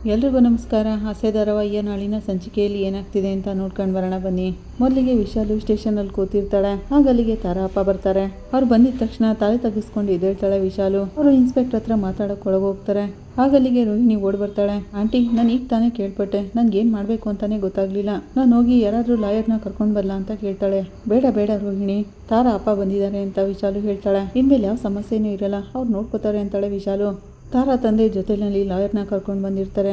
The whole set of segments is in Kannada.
ಎಲ್ರಿಗೂ ನಮಸ್ಕಾರ. ಹಾಸ್ಯ ಧಾರಾವಾಹಿಯ ನಾಳಿನ ಸಂಚಿಕೆಯಲ್ಲಿ ಏನಾಗ್ತಿದೆ ಅಂತ ನೋಡ್ಕೊಂಡು ಬರೋಣ ಬನ್ನಿ. ಮೊದಲಿಗೆ ವಿಶಾಲು ಸ್ಟೇಷನಲ್ಲಿ ಕೂತಿರ್ತಾಳೆ. ಆಗ ಅಲ್ಲಿಗೆ ತಾರಾ ಅಪ್ಪ ಬರ್ತಾರೆ. ಅವ್ರು ಬಂದಿದ ತಕ್ಷಣ ತಲೆ ತಗ್ಗಿಸ್ಕೊಂಡು ಎದ್ದೇಳ್ತಾಳೆ ವಿಶಾಲು. ಅವರು ಇನ್ಸ್ಪೆಕ್ಟರ್ ಹತ್ರ ಮಾತಾಡೋಕೆ ಒಳಗೆ ಹೋಗ್ತಾರೆ. ಆಗ ಅಲ್ಲಿಗೆ ರೋಹಿಣಿ ಓಡ್ ಬರ್ತಾಳೆ. ಆಂಟಿ, ನಾನು ಈಗ ತಾನೇ ಕೇಳ್ಪಟ್ಟೆ, ನನ್ಗೇನು ಮಾಡಬೇಕು ಅಂತಾನೆ ಗೊತ್ತಾಗ್ಲಿಲ್ಲ. ನಾನು ಹೋಗಿ ಯಾರಾದ್ರೂ ಲಾಯರ್ನ ಕರ್ಕೊಂಡು ಬರಲ್ಲ ಅಂತ ಕೇಳ್ತಾಳೆ. ಬೇಡ ಬೇಡ ರೋಹಿಣಿ, ತಾರಾ ಅಪ್ಪ ಬಂದಿದ್ದಾರೆ ಅಂತ ವಿಶಾಲು ಹೇಳ್ತಾಳೆ. ಇನ್ಮೇಲೆ ಯಾವ ಸಮಸ್ಯೆನೂ ಇರಲ್ಲ, ಅವ್ರು ನೋಡ್ಕೋತಾರೆ ಅಂತಾಳೆ ವಿಶಾಲು. ತಾರಾ ತಂದೆ ಜೊತೆಯಲ್ಲಿ ಲಾಯರ್ನ ಕರ್ಕೊಂಡು ಬಂದಿರ್ತಾರೆ.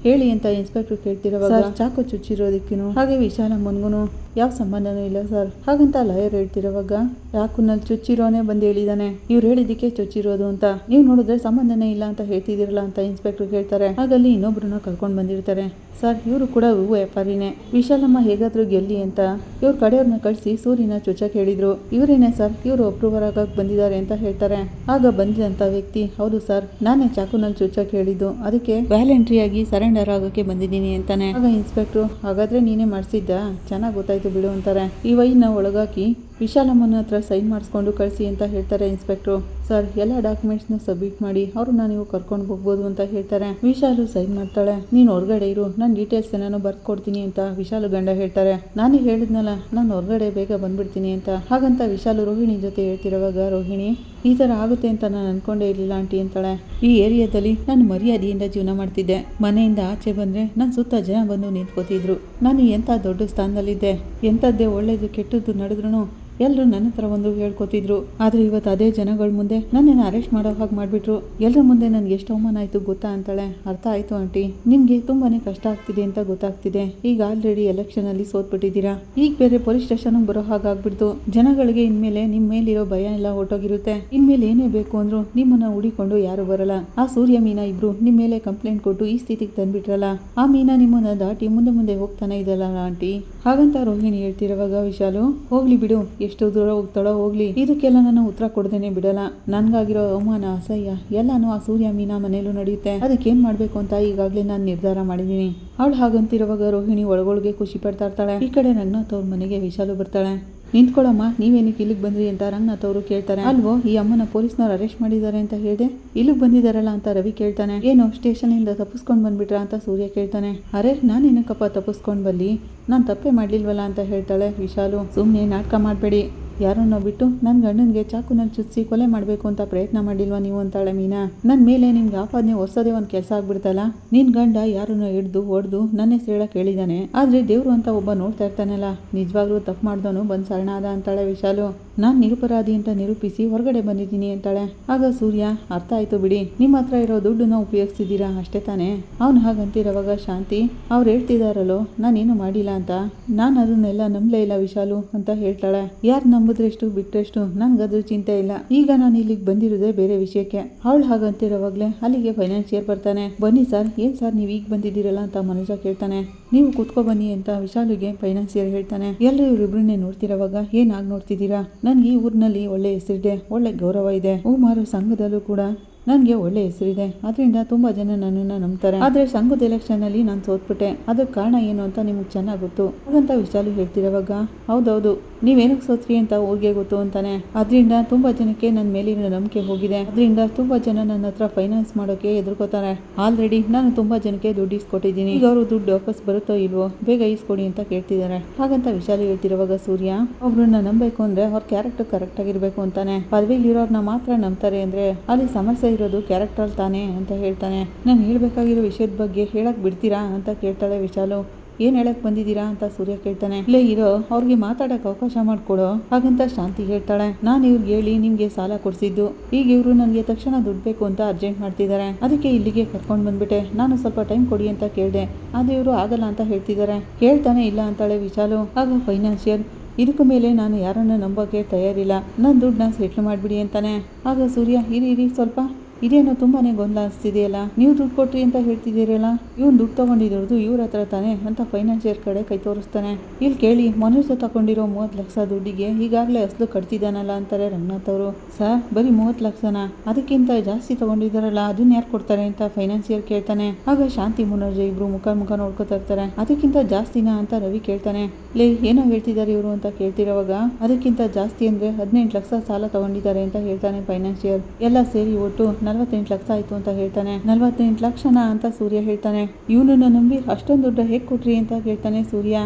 ಹೇಳಿ ಅಂತ ಇನ್ಸ್ಪೆಕ್ಟರ್ ಕೇಳ್ತಿರೋವಾಗ ಚಾಕು ಚುಚ್ಚಿರೋದಕ್ಕೂ ಹಾಗೆ ವಿಶಾಲಮ್ಮನಿಗೂ ಯಾವ ಸಂಬಂಧನೂ ಇಲ್ಲ ಸರ್ ಹಾಗಂತ ಲಾಯರ್ ಹೇಳ್ತಿರೋವಾಗ ಚಾಕುನಲ್ಲಿ ಚುಚ್ಚಿರೋನೇ ಬಂದು ಹೇಳಿದಾನೆ, ಇವ್ರು ಹೇಳಿದ್ದಕ್ಕೆ ಚುಚ್ಚಿರೋದು ಅಂತ. ನೀವು ನೋಡಿದ್ರೆ ಸಂಬಂಧನೇ ಇಲ್ಲ ಅಂತ ಹೇಳ್ತಿದಿರಲ್ಲ ಅಂತ ಇನ್ಸ್ಪೆಕ್ಟರ್ ಕೇಳ್ತಾರೆ. ಆಗಲ್ಲಿ ಇನ್ನೊಬ್ರನ್ನ ಕರ್ಕೊಂಡು ಬಂದಿರ್ತಾರೆ. ಸರ್, ಇವರು ಕೂಡ ಹೂವು ವ್ಯಾಪಾರಿನೇ. ವಿಶಾಲಮ್ಮ ಹೇಗಾದ್ರೂ ಗೆಲ್ಲಿ ಅಂತ ಇವ್ರ ಕಡೆಯವ್ರನ್ನ ಕಳಿಸಿ ಸೂರ್ಯನ ಚುಚ್ಚಕ್ಕೆ ಹೇಳಿದ್ರು. ಇವರೇನೆ ಸರ್, ಇವರು ಅಪ್ರೂವರ್ ಆಗಕ್ಕೆ ಬಂದಿದ್ದಾರೆ ಅಂತ ಹೇಳ್ತಾರೆ. ಆಗ ಬಂದಿದಂತ ವ್ಯಕ್ತಿ, ಹೌದು ಸರ್, ನಾನೇ ಚಾಕುನಲ್ಲಿ ಚುಚ್ಚಕ್ಕೆ ಹೇಳಿದ್ದು, ಅದಕ್ಕೆ ವ್ಯಾಲೆಂಟ್ರಿ ಆಗಿ ಸರೆಂಡರ್ ಆಗೋಕೆ ಬಂದಿದ್ದೀನಿ ಅಂತಾನೆ. ಆಗ ಇನ್ಸ್ಪೆಕ್ಟ್ರು, ಹಾಗಾದ್ರೆ ನೀನೇ ಮಾಡಿಸಿದ್ದ, ಚೆನ್ನಾಗಿ ಗೊತ್ತಾಯ್ತು ಬಿಡು ಅಂತಾರೆ. ಈ ವೈನ ಒಳಗಾಕಿ ವಿಶಾಲಮ್ಮನ ಹತ್ರ ಸೈನ್ ಮಾಡಿಸ್ಕೊಂಡು ಕಳಿಸಿ ಅಂತ ಹೇಳ್ತಾರೆ ಇನ್ಸ್ಪೆಕ್ಟ್ರು. ಸರ್, ಎಲ್ಲ ಡಾಕ್ಯುಮೆಂಟ್ಸ್ನ ಸಬ್ಮಿಟ್ ಮಾಡಿ ಅವ್ರನ್ನ ನೀವು ಕರ್ಕೊಂಡು ಹೋಗ್ಬೋದು ಅಂತ ಹೇಳ್ತಾರೆ. ವಿಶಾಲು ಸೈನ್ ಮಾಡ್ತಾಳೆ. ನೀನು ಹೊರಗಡೆ ಇರು, ನನ್ನ ಡೀಟೇಲ್ಸ್ ನಾನು ಬರ್ದು ಕೊಡ್ತೀನಿ ಅಂತ ವಿಶಾಲು ಗಂಡ ಹೇಳ್ತಾರೆ. ನಾನೇ ಹೇಳಿದ್ನಲ್ಲ, ನಾನು ಹೊರಗಡೆ ಬೇಗ ಬಂದ್ಬಿಡ್ತೀನಿ ಅಂತ. ಹಾಗಂತ ವಿಶಾಲು ರೋಹಿಣಿ ಜೊತೆ ಹೇಳ್ತಿರೋವಾಗ ರೋಹಿಣಿ, ಈ ಥರ ಆಗುತ್ತೆ ಅಂತ ನಾನು ಅನ್ಕೊಂಡೇ ಇರಲಿಲ್ಲ ಆಂಟಿ ಅಂತಾಳೆ. ಈ ಏರಿಯಾದಲ್ಲಿ ನಾನು ಮರ್ಯಾದೆಯಿಂದ ಜೀವನ ಮಾಡ್ತಿದ್ದೆ. ಮನೆಯಿಂದ ಆಚೆ ಬಂದರೆ ನನ್ನ ಸುತ್ತ ಜನ ಬಂದು ನಿಂತ್ಕೋತಿದ್ರು. ನಾನು ಎಂಥ ದೊಡ್ಡ ಸ್ಥಾನದಲ್ಲಿದ್ದೆ. ಎಂಥದ್ದೇ ಒಳ್ಳೇದು ಕೆಟ್ಟದ್ದು ನಡೆದ್ರೂ ಎಲ್ಲರೂ ನನ್ನ ಹತ್ರ ಒಂದು ಹೇಳ್ಕೊತಿದ್ರು. ಆದರೆ ಇವತ್ತು ಅದೇ ಜನಗಳ ಮುಂದೆ ನನ್ನನ್ನು ಅರೆಸ್ಟ್ ಮಾಡೋ ಹಾಗೆ ಮಾಡಿಬಿಟ್ರು. ಎಲ್ಲರ ಮುಂದೆ ನನಗೆ ಎಷ್ಟು ಅವಮಾನ ಆಯಿತು ಗೊತ್ತಾ ಅಂತಾಳೆ. ಅರ್ಥ ಆಯಿತು ಆಂಟಿ, ನಿಮಗೆ ತುಂಬಾ ಕಷ್ಟ ಆಗ್ತಿದೆ ಅಂತ ಗೊತ್ತಾಗ್ತಿದೆ. ಈಗ ಆಲ್ರೆಡಿ ಎಲೆಕ್ಷನಲ್ಲಿ ಸೋತ್ಬಿಟ್ಟಿದ್ದೀರಾ. ಈಗ ಬೇರೆ ಪೊಲೀಸ್ ಸ್ಟೇಷನ್ಗೆ ಬರೋ ಹಾಗಾಗ್ಬಿಡ್ತು. ಜನಗಳಿಗೆ ಇನ್ಮೇಲೆ ನಿಮ್ಮ ಮೇಲಿರೋ ಭಯ ಎಲ್ಲ ಹೊರಟೋಗಿರುತ್ತೆ. ಇನ್ಮೇಲೆ ಏನೇ ಬೇಕು ಅಂದ್ರು ನಿಮ್ಮನ್ನ ಹುಡಿಕೊಂಡು ಯಾರು ಬರಲ್ಲ. ಆ ಸೂರ್ಯ ಮೀನಾ ಇಬ್ರು ನಿಮ್ಮ ಮೇಲೆ ಕಂಪ್ಲೇಂಟ್ ಕೊಟ್ಟು ಈ ಸ್ಥಿತಿಗೆ ತಂದ್ಬಿಟ್ರಲ್ಲ, ಆ ಮೀನಾ ನಿಮ್ಮನ್ನ ದಾಟಿ ಮುಂದೆ ಹೋಗ್ತಾನೆ ಇದಲ್ಲ ಆಂಟಿ. ಹಾಗಂತ ರೋಹಿಣಿ ಹೇಳ್ತಿರೋವಾಗ ವಿಶಾಲು, ಹೋಗ್ಲಿ ಬಿಡು, ಎಷ್ಟು ದೂರ ಹೋಗ್ತಾಳೋ ಹೋಗ್ಲಿ, ಇದಕ್ಕೆಲ್ಲ ನಾನು ಉತ್ತರ ಕೊಡ್ದೇನೆ ಬಿಡಲ್ಲ. ನನ್ಗಾಗಿರೋ ಅವಮಾನ ಅಸಹ್ಯ ಎಲ್ಲಾನು ಆ ಸೂರ್ಯ ಮೀನಾ ಮನೇಲೂ ನಡೆಯುತ್ತೆ. ಅದಕ್ಕೇನ್ ಮಾಡ್ಬೇಕು ಅಂತ ಈಗಾಗ್ಲೇ ನಾನು ನಿರ್ಧಾರ ಮಾಡಿದೀನಿ. ಅವಳು ಹಾಗಂತಿರುವಾಗ ರೋಹಿಣಿ ಒಳಗೊಳಗೆ ಖುಷಿ ಪಡ್ತಾ ಇರ್ತಾಳೆ. ಈ ಕಡೆ ರಂಗನಾಥ್ ಅವ್ರ ಮನೆಗೆ ವಿಶಾಲು ಬರ್ತಾಳೆ. ನಿಂತ್ಕೊಳ್ಳಮ್ಮ, ನೀವೇನಕ್ಕೆ ಇಲ್ಲಿಗೆ ಬಂದ್ರಿ ಅಂತ ರಂಗನಾಥ್ ಅವರು ಕೇಳ್ತಾರೆ. ಅಲ್ವೋ, ಈ ಅಮ್ಮನ ಪೊಲೀಸ್ನವ್ರು ಅರೆಸ್ಟ್ ಮಾಡಿದ್ದಾರೆ ಅಂತ ಹೇಳಿದೆ, ಇಲ್ಲಿಗೆ ಬಂದಿದ್ದಾರಲ್ಲ ಅಂತ ರವಿ ಕೇಳ್ತಾನೆ. ಏನು ಸ್ಟೇಷನ್ ಇಂದ ತಪ್ಪಿಸ್ಕೊಂಡು ಬಂದ್ಬಿಟ್ರಾ ಅಂತ ಸೂರ್ಯ ಕೇಳ್ತಾನೆ. ಅರೆ, ನಾನೇನಕ್ಕಪ್ಪ ತಪ್ಪಿಸ್ಕೊಂಡು ಬಲ್ಲಿ, ನಾನು ತಪ್ಪೇ ಮಾಡ್ಲಿಲ್ವಲ್ಲ ಅಂತ ಹೇಳ್ತಾಳೆ ವಿಶಾಲು. ಸುಮ್ಮನೆ ನಾಟಕ ಮಾಡಬೇಡಿ, ಯಾರನ್ನೋ ಬಿಟ್ಟು ನನ್ನ ಗಂಡನಿಗೆ ಚಾಕುನಲ್ಲಿ ಚುಚ್ಚಿ ಕೊಲೆ ಮಾಡಬೇಕು ಅಂತ ಪ್ರಯತ್ನ ಮಾಡಿಲ್ವಾ ನೀವು ಅಂತಾಳೆ ಮೀನಾ. ನನ್ನ ಮೇಲೆ ನಿಮ್ಗೆ ಆಪಾದನೆ ಹೊಸದೇ ಒಂದು ಕೆಲಸ ಆಗ್ಬಿಡ್ತಲ್ಲ. ನಿನ್ ಗಂಡ ಯಾರನ್ನೋ ಹಿಡ್ದು ಹೊಡೆದು ನನ್ನ ಹೆಸರು ಹೇಳಕ್ ಹೇಳಿದಾನೆ, ಆದ್ರೆ ದೇವ್ರು ಅಂತ ಒಬ್ಬ ನೋಡ್ತಾ ಇರ್ತಾನಲ್ಲ, ನಿಜವಾಗ್ಲೂ ತಪ್ಪು ಮಾಡ್ದವನು ಬಂದ್ ಶರಣಾದ ಅಂತಾಳೆ ವಿಶಾಲು. ನಾನು ನಿರಪರಾಧಿ ಅಂತ ನಿರೂಪಿಸಿ ಹೊರಗಡೆ ಬಂದಿದ್ದೀನಿ ಅಂತಾಳೆ. ಆಗ ಸೂರ್ಯ, ಅರ್ಥ ಆಯ್ತು ಬಿಡಿ, ನಿಮ್ಮ ಹತ್ರ ಇರೋ ದುಡ್ಡನ್ನ ಉಪಯೋಗಿಸ್ತಿದ್ದೀರಾ ಅಷ್ಟೇ ತಾನೇ. ಅವ್ನು ಹಾಗಂತಿರೋವಾಗ ಶಾಂತಿ, ಅವ್ರು ಹೇಳ್ತಿದಾರಲ್ಲೋ ನಾನೇನು ಮಾಡಿಲ್ಲ ಅಂತ, ನಾನು ಅದನ್ನೆಲ್ಲ ನಂಬಲೇ ಇಲ್ಲ ವಿಶಾಲು ಅಂತ ಹೇಳ್ತಾಳೆ. ಯಾರು ನಂಬಿದ್ರೆಷ್ಟು ಬಿಟ್ರೆಷ್ಟು ನನ್ಗದ್ರ ಚಿಂತೆ ಇಲ್ಲ. ಈಗ ನಾನು ಇಲ್ಲಿಗೆ ಬಂದಿರೋದೇ ಬೇರೆ ವಿಷಯಕ್ಕೆ. ಅವಳು ಹಾಗಂತಿರೋವಾಗ್ಲೇ ಅಲ್ಲಿಗೆ ಫೈನಾನ್ಸಿಯರ್ ಬರ್ತಾನೆ. ಬನ್ನಿ ಸರ್, ಏನ್ ಸರ್ ನೀವು ಈಗ ಬಂದಿದ್ದೀರಲ್ಲ ಅಂತ ಮನೋಜ ಕೇಳ್ತಾನೆ. ನೀವು ಕೂತ್ಕೊ ಬನ್ನಿ ಅಂತ ವಿಶಾಲುಗೆ ಫೈನಾನ್ಸಿಯರ್ ಹೇಳ್ತಾನೆ. ಎಲ್ಲರೂ ಇವರಿಬ್ಬರನ್ನೇ ನೋಡ್ತಿರೋವಾಗ ಏನಾಗಿ ನೋಡ್ತಿದ್ದೀರಾ, ನನ್ಗೆ ಈ ಊರಿನಲ್ಲಿ ಒಳ್ಳೆ ಹೆಸರಿದೆ, ಒಳ್ಳೆ ಗೌರವ ಇದೆ. ಹೂಮಾರು ಸಂಘದಲ್ಲೂ ಕೂಡ ನನಗೆ ಒಳ್ಳೆ ಹೆಸರಿದೆ. ಅದರಿಂದ ತುಂಬ ಜನ ನನ್ನನ್ನು ನಂಬ್ತಾರೆ. ಆದರೆ ಸಂಘದ ಎಲೆಕ್ಷನಲ್ಲಿ ನಾನು ಸೋತ್ಬಿಟ್ಟೆ. ಅದಕ್ಕೆ ಕಾರಣ ಏನು ಅಂತ ನಿಮ್ಗೆ ಚೆನ್ನಾಗಿ ಗೊತ್ತು ಹಾಗಂತ ವಿಶಾಲು ಹೇಳ್ತಿರೋವಾಗ, ಹೌದೌದು, ನೀವೇನಕ್ಕೆ ಸೋತ್ರಿ ಅಂತ ಊರಿಗೆ ಗೊತ್ತು ಅಂತಾನೆ. ಅದರಿಂದ ತುಂಬ ಜನಕ್ಕೆ ನನ್ನ ಮೇಲಿನ ನಂಬಿಕೆ ಹೋಗಿದೆ. ಅದರಿಂದ ತುಂಬ ಜನ ನನ್ನ ಹತ್ರ ಫೈನಾನ್ಸ್ ಮಾಡೋಕೆ ಎದುರ್ಕೋತಾರೆ. ಆಲ್ರೆಡಿ ನಾನು ತುಂಬ ಜನಕ್ಕೆ ದುಡ್ಡು ಇಸ್ಕೊಟ್ಟಿದ್ದೀನಿ. ಈಗ ಅವರು ದುಡ್ಡು ವಾಪಸ್ ಬರುತ್ತೋ ಇಲ್ವೋ, ಬೇಗ ಇಸ್ಕೊಡಿ ಅಂತ ಕೇಳ್ತಿದ್ದಾರೆ. ಹಾಗಂತ ವಿಶಾಲು ಹೇಳ್ತಿರೋವಾಗ ಸೂರ್ಯ, ಒಬ್ರನ್ನ ನಂಬಬೇಕು ಅಂದ್ರೆ ಅವ್ರ ಕ್ಯಾರೆಕ್ಟರ್ ಕರೆಕ್ಟ್ ಆಗಿರ್ಬೇಕು ಅಂತಾನೆ. ಪದವಿಲಿರೋರ್ನ ಮಾತ್ರ ನಂಬ್ತಾರೆ ಅಂದ್ರೆ ಅಲ್ಲಿ ಸಮಸ್ಯೆ ಇರೋದು ಕ್ಯಾರೆಕ್ಟರ್ ತಾನೇ ಅಂತ ಹೇಳ್ತಾನೆ. ನಾನು ಹೇಳ್ಬೇಕಾಗಿರೋ ವಿಷಯದ ಬಗ್ಗೆ ಹೇಳಕ್ ಬಿಡ್ತೀರಾ ಅಂತ ಕೇಳ್ತಾಳೆ ವಿಶಾಲು. ಏನ್ ಹೇಳಕ್ ಬಂದಿದ್ದೀರಾ ಅಂತ ಸೂರ್ಯ ಕೇಳ್ತಾನೆ. ಇಲ್ಲೇ ಇರೋ ಅವ್ರಿಗೆ ಮಾತಾಡಕ್ ಅವಕಾಶ ಮಾಡ್ಕೊಡೋ ಹಾಗಂತ ಶಾಂತಿ ಹೇಳ್ತಾಳೆ. ನಾನು ಇವ್ರಿಗೆ ಹೇಳಿ ನಿಮ್ಗೆ ಸಾಲ ಕೊಡ್ಸಿದ್ದು, ಈಗ ಇವ್ರು ನನಗೆ ತಕ್ಷಣ ದುಡ್ಡು ಬೇಕು ಅಂತ ಅರ್ಜೆಂಟ್ ಮಾಡ್ತಿದ್ದಾರೆ, ಅದಕ್ಕೆ ಇಲ್ಲಿಗೆ ಕರ್ಕೊಂಡು ಬಂದ್ಬಿಟ್ಟೆ. ನಾನು ಸ್ವಲ್ಪ ಟೈಮ್ ಕೊಡಿ ಅಂತ ಕೇಳಿದೆ, ಆದ್ರೆ ಇವರು ಆಗಲ್ಲ ಅಂತ ಹೇಳ್ತಿದ್ದಾರೆ. ಕೇಳ್ತಾನೆ ಇಲ್ಲ ಅಂತಾಳೆ ವಿಶಾಲು. ಆಗ ಫೈನಾನ್ಷಿಯಲ್, ಇದಕ್ಕೂ ಮೇಲೆ ನಾನು ಯಾರನ್ನ ನಂಬೋಕೆ ತಯಾರಿಲ್ಲ, ನನ್ನ ದುಡ್ಡನ್ನ ಸೆಟ್ಲ್ ಮಾಡಿಬಿಡಿ ಅಂತಾನೆ. ಆಗ ಸೂರ್ಯ, ಇರಿ ಸ್ವಲ್ಪ, ಇದೇನೋ ತುಂಬಾನೇ ಗೊಂದಲ ಅನಿಸ್ತಿದೆಯಲ್ಲ, ನೀವು ದುಡ್ಡು ಕೊಟ್ರಿ ಅಂತ ಹೇಳ್ತಿದ್ದೀರಲ್ಲ, ಇವನು ದುಡ್ಡು ತಗೊಂಡಿರೋದು ಇವ್ರ ಹತ್ರ ತಾನೆ ಅಂತ ಫೈನಾನ್ಷಿಯರ್ ಕಡೆ ಕೈ ತೋರಿಸ್ತಾನೆ. ಇಲ್ಲಿ ಕೇಳಿ, ಮನುಷ್ಯ ತಗೊಂಡಿರೋ 30 ಲಕ್ಷ ದುಡ್ಡಿಗೆ ಈಗಾಗಲೇ ಅಸಲು ಕಟ್ತಿದ್ದಾನಲ್ಲ ಅಂತಾರೆ ರಂಗನಾಥ್ ಅವರು. ಸರ್, ಬರೀ 30 ಲಕ್ಷನಾ? ಅದಕ್ಕಿಂತ ಜಾಸ್ತಿ ತಗೊಂಡಿದ್ದಾರಲ್ಲ, ಅದನ್ನ ಯಾರು ಕೊಡ್ತಾರೆ ಅಂತ ಫೈನಾನ್ಷಿಯರ್ ಕೇಳ್ತಾನೆ. ಆಗ ಶಾಂತಿ ಮುನರ್ಜಿ ಇಬ್ರು ಮುಖ ನೋಡ್ಕೋತಾ ಇರ್ತಾರೆ. ಅದಕ್ಕಿಂತ ಜಾಸ್ತಿನಾ ಅಂತ ರವಿ ಕೇಳ್ತಾನೆ. ಲೇ, ಏನೋ ಹೇಳ್ತಿದ್ದಾರೆ ಇವರು ಅಂತ ಕೇಳ್ತಿರೋವಾಗ, ಅದಕ್ಕಿಂತ ಜಾಸ್ತಿ ಅಂದ್ರೆ 18 ಲಕ್ಷ ಸಾಲ ತಗೊಂಡಿದ್ದಾರೆ ಅಂತ ಹೇಳ್ತಾನೆ ಫೈನಾನ್ಷಿಯರ್. ಎಲ್ಲ ಸೇರಿ ಒಟ್ಟು 48 ಲಕ್ಷ ಆಯ್ತು ಅಂತ ಹೇಳ್ತಾನೆ. 48 ಲಕ್ಷನಾ ಅಂತ ಸೂರ್ಯ ಹೇಳ್ತಾನೆ. ಇವನನ್ನ ನಂಬಿ ಅಷ್ಟೊಂದು ದುಡ್ಡು ಹೇಗೆ ಕೊಟ್ರಿ ಅಂತ ಹೇಳ್ತಾನೆ ಸೂರ್ಯ.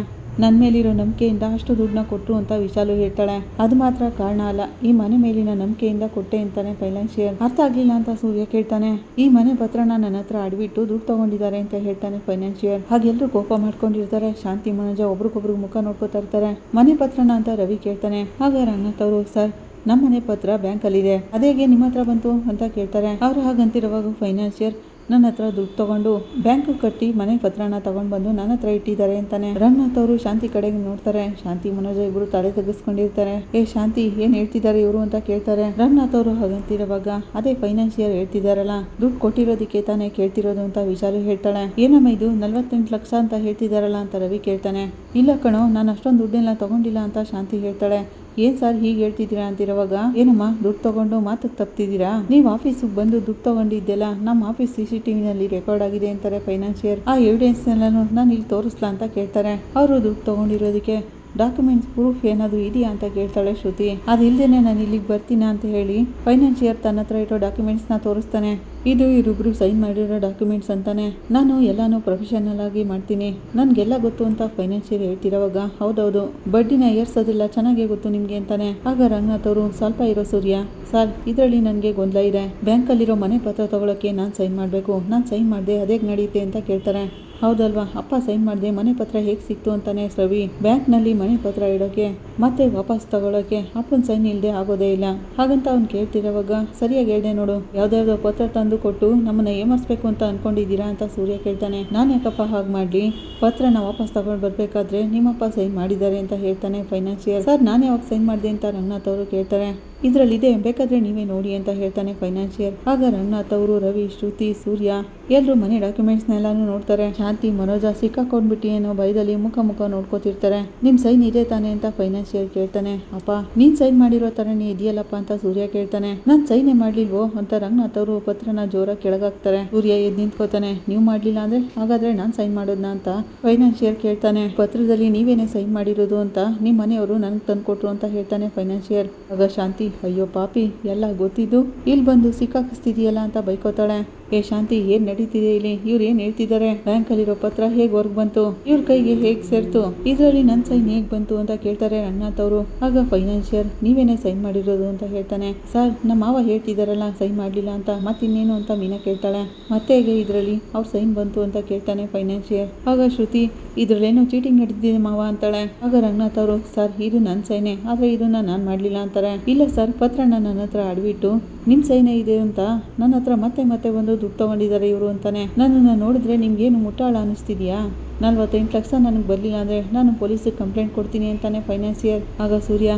ನನ್ನ ಮೇಲಿರೋ ನಂಬಿಕೆಯಿಂದ ಅಷ್ಟು ದುಡ್ಡನ್ನ ಕೊಟ್ಟರು ಅಂತ ವಿಶಾಲು ಹೇಳ್ತಾಳೆ. ಅದು ಮಾತ್ರ ಕಾರಣ ಅಲ್ಲ, ಈ ಮನೆ ಮೇಲಿನ ನಂಬಿಕೆಯಿಂದ ಕೊಟ್ಟೆ ಅಂತಾನೆ ಫೈನಾನ್ಷಿಯರ್. ಅರ್ಥ ಆಗ್ಲಿಲ್ಲ ಅಂತ ಸೂರ್ಯ ಕೇಳ್ತಾನೆ. ಈ ಮನೆ ಪತ್ರನ ನನ್ನ ಹತ್ರ ಅಡ್ಬಿಟ್ಟು ದುಡ್ಡು ತಗೊಂಡಿದ್ದಾರೆ ಅಂತ ಹೇಳ್ತಾನೆ ಫೈನಾನ್ಷಿಯರ್. ಹಾಗೆಲ್ಲರೂ ಕೋಪ ಮಾಡ್ಕೊಂಡಿರ್ತಾರೆ. ಶಾಂತಿ ಮನೋಜ ಒಬ್ರಿಗೊಬ್ರು ಮುಖ ನೋಡ್ಕೋತಾ ಇರ್ತಾರೆ. ಮನೆ ಪತ್ರನ ಅಂತ ರವಿ ಕೇಳ್ತಾನೆ. ಆಗ ರಂಗನಾಥ್ ಅವರು, ಸರ್ ನಮ್ಮ ಮನೆ ಪತ್ರ ಬ್ಯಾಂಕಲ್ಲಿದೆ, ಅದೇಗೆ ನಿಮ್ಮ ಹತ್ರ ಬಂತು ಅಂತ ಕೇಳ್ತಾರೆ. ಅವ್ರು ಹಾಗಂತಿರುವಾಗ ಫೈನಾನ್ಷಿಯರ್ ನನ್ನ ಹತ್ರ ದುಡ್ಡು ತಗೊಂಡು ಬ್ಯಾಂಕ್ ಕಟ್ಟಿ ಮನೆ ಪತ್ರನ ತಗೊಂಡು ಬಂದು ನನ್ನ ಹತ್ರ ಇಟ್ಟಿದ್ದಾರೆ ಅಂತಾನೆ. ರಂಗನಾಥ್ ಅವರು ಶಾಂತಿ ಕಡೆಗೆ ನೋಡ್ತಾರೆ. ಶಾಂತಿ ಮನೋಜ ಇಬ್ರು ತಲೆ ತೆಗೆಸ್ಕೊಂಡಿರ್ತಾರೆ. ಶಾಂತಿ ಏನ್ ಹೇಳ್ತಿದ್ದಾರೆ ಇವರು ಅಂತ ಕೇಳ್ತಾರೆ. ರಂಗನಾಥ್ ಅವರು ಹಾಗಂತಿರುವಾಗ ಅದೇ ಫೈನಾನ್ಷಿಯರ್ ಹೇಳ್ತಿದಾರಲ್ಲ, ದುಡ್ಡು ಕೊಟ್ಟಿರೋದಕ್ಕೆ ತಾನೇ ಕೇಳ್ತಿರೋದು ಅಂತ ವಿಶಾಲು ಹೇಳ್ತಾಳೆ. ಏನಮ್ಮ ಇದು 48 ಲಕ್ಷ ಅಂತ ಹೇಳ್ತಿದಾರಲ್ಲ ಅಂತ ರವಿ ಕೇಳ್ತಾನೆ. ಇಲ್ಲ ಕಣೋ, ನಾನು ಅಷ್ಟೊಂದು ದುಡ್ಡೆಲ್ಲ ತಗೊಂಡಿಲ್ಲ ಅಂತ ಶಾಂತಿ ಹೇಳ್ತಾಳೆ. ಏನ್ ಸರ್ ಹೀಗೆ ಹೇಳ್ತಿದ್ದೀರಾ ಅಂತಿರುವಾಗ, ಏನಮ್ಮ ದುಡ್ಡು ತಗೊಂಡು ಮಾತಕ್ಕೆ ತಪ್ತಿದ್ದೀರಾ? ನೀವು ಆಫೀಸಿಗೆ ಬಂದು ದುಡ್ಡು ತಗೊಂಡಿದ್ದೆಲ್ಲ ನಮ್ಮ ಆಫೀಸ್ CCTV ನಲ್ಲಿ ರೆಕಾರ್ಡ್ ಆಗಿದೆ ಅಂತಾರೆ ಫೈನಾನ್ಷಿಯರ್. ಆ ಎವಿಡೆನ್ಸ್ ಎಲ್ಲಾನು ನಾನು ಇಲ್ಲಿ ತೋರಿಸ್ಲಾ ಅಂತ ಕೇಳ್ತಾರೆ. ಅವರು ದುಡ್ಡು ತಗೊಂಡಿರೋದಕ್ಕೆ ಡಾಕ್ಯುಮೆಂಟ್ಸ್ ಪ್ರೂಫ್ ಏನಾದ್ರು ಇದೆಯಾ ಅಂತ ಕೇಳ್ತಾಳೆ ಶ್ರುತಿ. ಅದಿಲ್ದೇನೆ ನಾನು ಇಲ್ಲಿಗೆ ಬರ್ತೀನ ಅಂತ ಹೇಳಿ ಫೈನಾನ್ಷಿಯರ್ ತನ್ನ ಹತ್ರ ಇರೋ ಡಾಕ್ಯುಮೆಂಟ್ಸ್ನ ತೋರಿಸ್ತಾನೆ. ಇದು ಇವರಿಬ್ರು ಸೈನ್ ಮಾಡಿರೋ ಡಾಕ್ಯುಮೆಂಟ್ಸ್ ಅಂತಾನೆ. ನಾನು ಎಲ್ಲಾನು ಪ್ರೊಫೆಷನಲ್ ಆಗಿ ಮಾಡ್ತೀನಿ, ನನ್ಗೆಲ್ಲ ಗೊತ್ತು ಅಂತ ಫೈನಾನ್ಷಿಯರ್ ಹೇಳ್ತಿರೋವಾಗ, ಹೌದೌದು ಬಡ್ಡಿನ ಏರ್ಸೋದಿಲ್ಲ ಚೆನ್ನಾಗೇ ಗೊತ್ತು ನಿಮ್ಗೆ ಅಂತಾನೆ. ಆಗ ರಂಗನಾಥ್ ಅವರು, ಸ್ವಲ್ಪ ಇರೋ ಸೂರ್ಯ, ಸರ್ ಇದರಲ್ಲಿ ನನಗೆ ಗೊಂದಲ ಇದೆ. ಬ್ಯಾಂಕಲ್ಲಿರೋ ಮನೆ ಪತ್ರ ತಗೊಳಕ್ಕೆ ನಾನು ಸೈನ್ ಮಾಡಬೇಕು, ನಾನು ಸೈನ್ ಮಾಡಿದೆ ಅದೇಗೆ ನಡೆಯುತ್ತೆ ಅಂತ ಕೇಳ್ತಾರೆ. ಹೌದಲ್ವಾ, ಅಪ್ಪ ಸೈನ್ ಮಾಡಿದೆ ಮನೆ ಪತ್ರ ಹೇಗೆ ಸಿಕ್ತು ಅಂತಾನೆ ರವಿ. ಬ್ಯಾಂಕ್ನಲ್ಲಿ ಮನೆ ಪತ್ರ ಇಡೋಕೆ ಮತ್ತೆ ವಾಪಸ್ ತಗೊಳಕ್ಕೆ ಅಪ್ಪನ ಸೈನ್ ಇಲ್ಲದೆ ಆಗೋದೇ ಇಲ್ಲ. ಹಾಗಂತ ಅವ್ನು ಕೇಳ್ತಿರೋವಾಗ, ಸರಿಯಾಗಿ ಹೇಳ್ದೆ ನೋಡು, ಯಾವ್ದಾವ್ದೋ ಪತ್ರ ತಂದು ಕೊಟ್ಟು ನಮ್ಮನ್ನ ಏಮರ್ಸ್ಬೇಕು ಅಂತ ಅನ್ಕೊಂಡಿದ್ದೀರಾ ಅಂತ ಸೂರ್ಯ ಕೇಳ್ತಾನೆ. ನಾನು ಯಾಕಪ್ಪ ಹಾಗೆ ಮಾಡಲಿ, ಪತ್ರನ ವಾಪಸ್ ತಗೊಂಡು ಬರ್ಬೇಕಾದ್ರೆ ನಿಮ್ಮಪ್ಪ ಸೈನ್ ಮಾಡಿದ್ದಾರೆ ಅಂತ ಹೇಳ್ತಾನೆ ಫೈನಾನ್ಷಿಯರ್. ಸರ್ ನಾನು ಯಾವಾಗ ಸೈನ್ ಮಾಡಿದೆ ಅಂತ ರಂಗನಾಥ್ ಅವರು ಕೇಳ್ತಾರೆ. ಇದರಲ್ಲಿದೆ, ಬೇಕಾದ್ರೆ ನೀವೇ ನೋಡಿ ಅಂತ ಹೇಳ್ತಾನೆ ಫೈನಾನ್ಷಿಯರ್. ಆಗ ರಂಗನಾಥ್ ಅವರು, ರವಿ, ಶ್ರುತಿ, ಸೂರ್ಯ ಎಲ್ಲರೂ ಮನೆ ಡಾಕ್ಯುಮೆಂಟ್ಸ್ನೆಲ್ಲಾನು ನೋಡ್ತಾರೆ. ಶಾಂತಿ ಮನೋಜ ಸಿಕ್ಕಾಕೊಂಡ್ಬಿಟ್ಟು ಏನೋ ಭಯದಲ್ಲಿ ಮುಖ ನೋಡ್ಕೋತಿರ್ತಾರೆ. ನಿಮ್ ಸೈನ್ ಇದೆ ತಾನೆ ಅಂತ ಫೈನಾನ್ಷಿಯರ್ ಕೇಳ್ತಾನೆ. ಅಪ್ಪ ನೀನ್ ಸೈನ್ ಮಾಡಿರೋ ತರನೇ ಇದೆಯಲ್ಲಪ್ಪ ಅಂತ ಸೂರ್ಯ ಕೇಳ್ತಾನೆ. ನಾನ್ ಸೈನೇ ಮಾಡ್ಲಿಲ್ವೋ ಅಂತ ರಂಗನಾಥ್ ಅವರು ಪತ್ರನ ಜೋರಾಗಿ ಕೆಳಗಾಕ್ತಾರೆ. ಸೂರ್ಯ ಎದ್ದು ನಿಂತ್ಕೋತಾನೆ. ನೀವು ಮಾಡ್ಲಿಲ್ಲ ಅಂದ್ರೆ ಹಾಗಾದ್ರೆ ನಾನ್ ಸೈನ್ ಮಾಡೋದ್ನ ಅಂತ ಫೈನಾನ್ಷಿಯರ್ ಕೇಳ್ತಾನೆ. ಪತ್ರದಲ್ಲಿ ನೀವೇನೆ ಸೈನ್ ಮಾಡಿರೋದು ಅಂತ ನಿಮ್ ಮನೆಯವರು ನನ್ಗೆ ತಂದ್ಕೊಟ್ರು ಅಂತ ಹೇಳ್ತಾನೆ ಫೈನಾನ್ಷಿಯರ್. ಆಗ ಶಾಂತಿ, ಅಯ್ಯೋ ಪಾಪಿ, ಎಲ್ಲ ಗೊತ್ತಿದ್ದು ಇಲ್ಲಿ ಬಂದು ಸಿಕ್ಕಾಕಿಸ್ತಿದೀಯಲ್ಲ ಅಂತ ಬೈಕೋತಾಳೆ. ಶಾಂತಿ ಏನ್ ನಡೀತಿದೆ ಇಲ್ಲಿ, ಇವ್ರು ಏನ್ ಹೇಳ್ತಿದ್ದಾರೆ, ಬ್ಯಾಂಕ್ ಅಲ್ಲಿರೋ ಪತ್ರ ಹೇಗ್ ಹೊರಗ್ ಬಂತು, ಇವ್ರ ಕೈಗೆ ಹೇಗ್ ಸೇರ್ತು, ಇದರಲ್ಲಿ ನನ್ ಸೈನ್ ಹೇಗ್ ಬಂತು ಅಂತ ಕೇಳ್ತಾರೆ ರಂಗನಾಥ್ ಅವರು. ಆಗ ಫೈನಾನ್ಷಿಯರ್, ನೀವೇನೆ ಸೈನ್ ಮಾಡಿರೋದು ಅಂತ ಹೇಳ್ತಾನೆ. ಸರ್ ನಮ್ಮ ಮಾವ ಹೇಳ್ತಿದಾರಲ್ಲ ಸೈನ್ ಮಾಡ್ಲಿಲ್ಲ ಅಂತ, ಮತ್ತಿನ್ನೇನು ಅಂತ ಮೀನಾ ಕೇಳ್ತಾಳೆ. ಮತ್ತೆ ಹೇಗೆ ಇದ್ರಲ್ಲಿ ಅವ್ರ ಸೈನ್ ಬಂತು ಅಂತ ಕೇಳ್ತಾನೆ ಫೈನಾನ್ಷಿಯರ್. ಆಗ ಶ್ರುತಿ, ಇದ್ರಲ್ಲೇನೋ ಚೀಟಿಂಗ್ ನಡೆದಿದೆ ಮಾವ ಅಂತಾಳೆ. ಆಗ ರಂಗನಾಥ್ ಅವರು, ಸರ್ ಇದು ನನ್ ಸೈನೆ, ಆದ್ರೆ ಇದನ್ನ ನಾನ್ ಮಾಡ್ಲಿಲ್ಲ ಅಂತಾರೆ. ಇಲ್ಲ ಸರ್, ಪತ್ರನ ನನ್ನ ಹತ್ರ ಅಡ್ಬಿಟ್ಟು ನಿಮ್ ಸೈನೆ ಇದೆ ಅಂತ ನನ್ನ ಹತ್ರ ಮತ್ತೆ ಒಂದು ದುಡ್ಡು ತಗೊಂಡಿದ್ದಾರೆ ಇವರು ಅಂತಾನೆ. ನನ್ನನ್ನು ನೋಡಿದ್ರೆ ನಿಮ್ಗೇನು ಮುಟ್ಟಾಳ ಅನಿಸ್ತಿದ್ಯಾ? 48 ಲಕ್ಷ ನನಗೆ ಬರಲಿಲ್ಲ ಅಂದರೆ ನಾನು ಪೊಲೀಸಿಗೆ ಕಂಪ್ಲೇಂಟ್ ಕೊಡ್ತೀನಿ ಅಂತಾನೆ ಫೈನಾನ್ಷಿಯರ್. ಆಗ ಸೂರ್ಯ,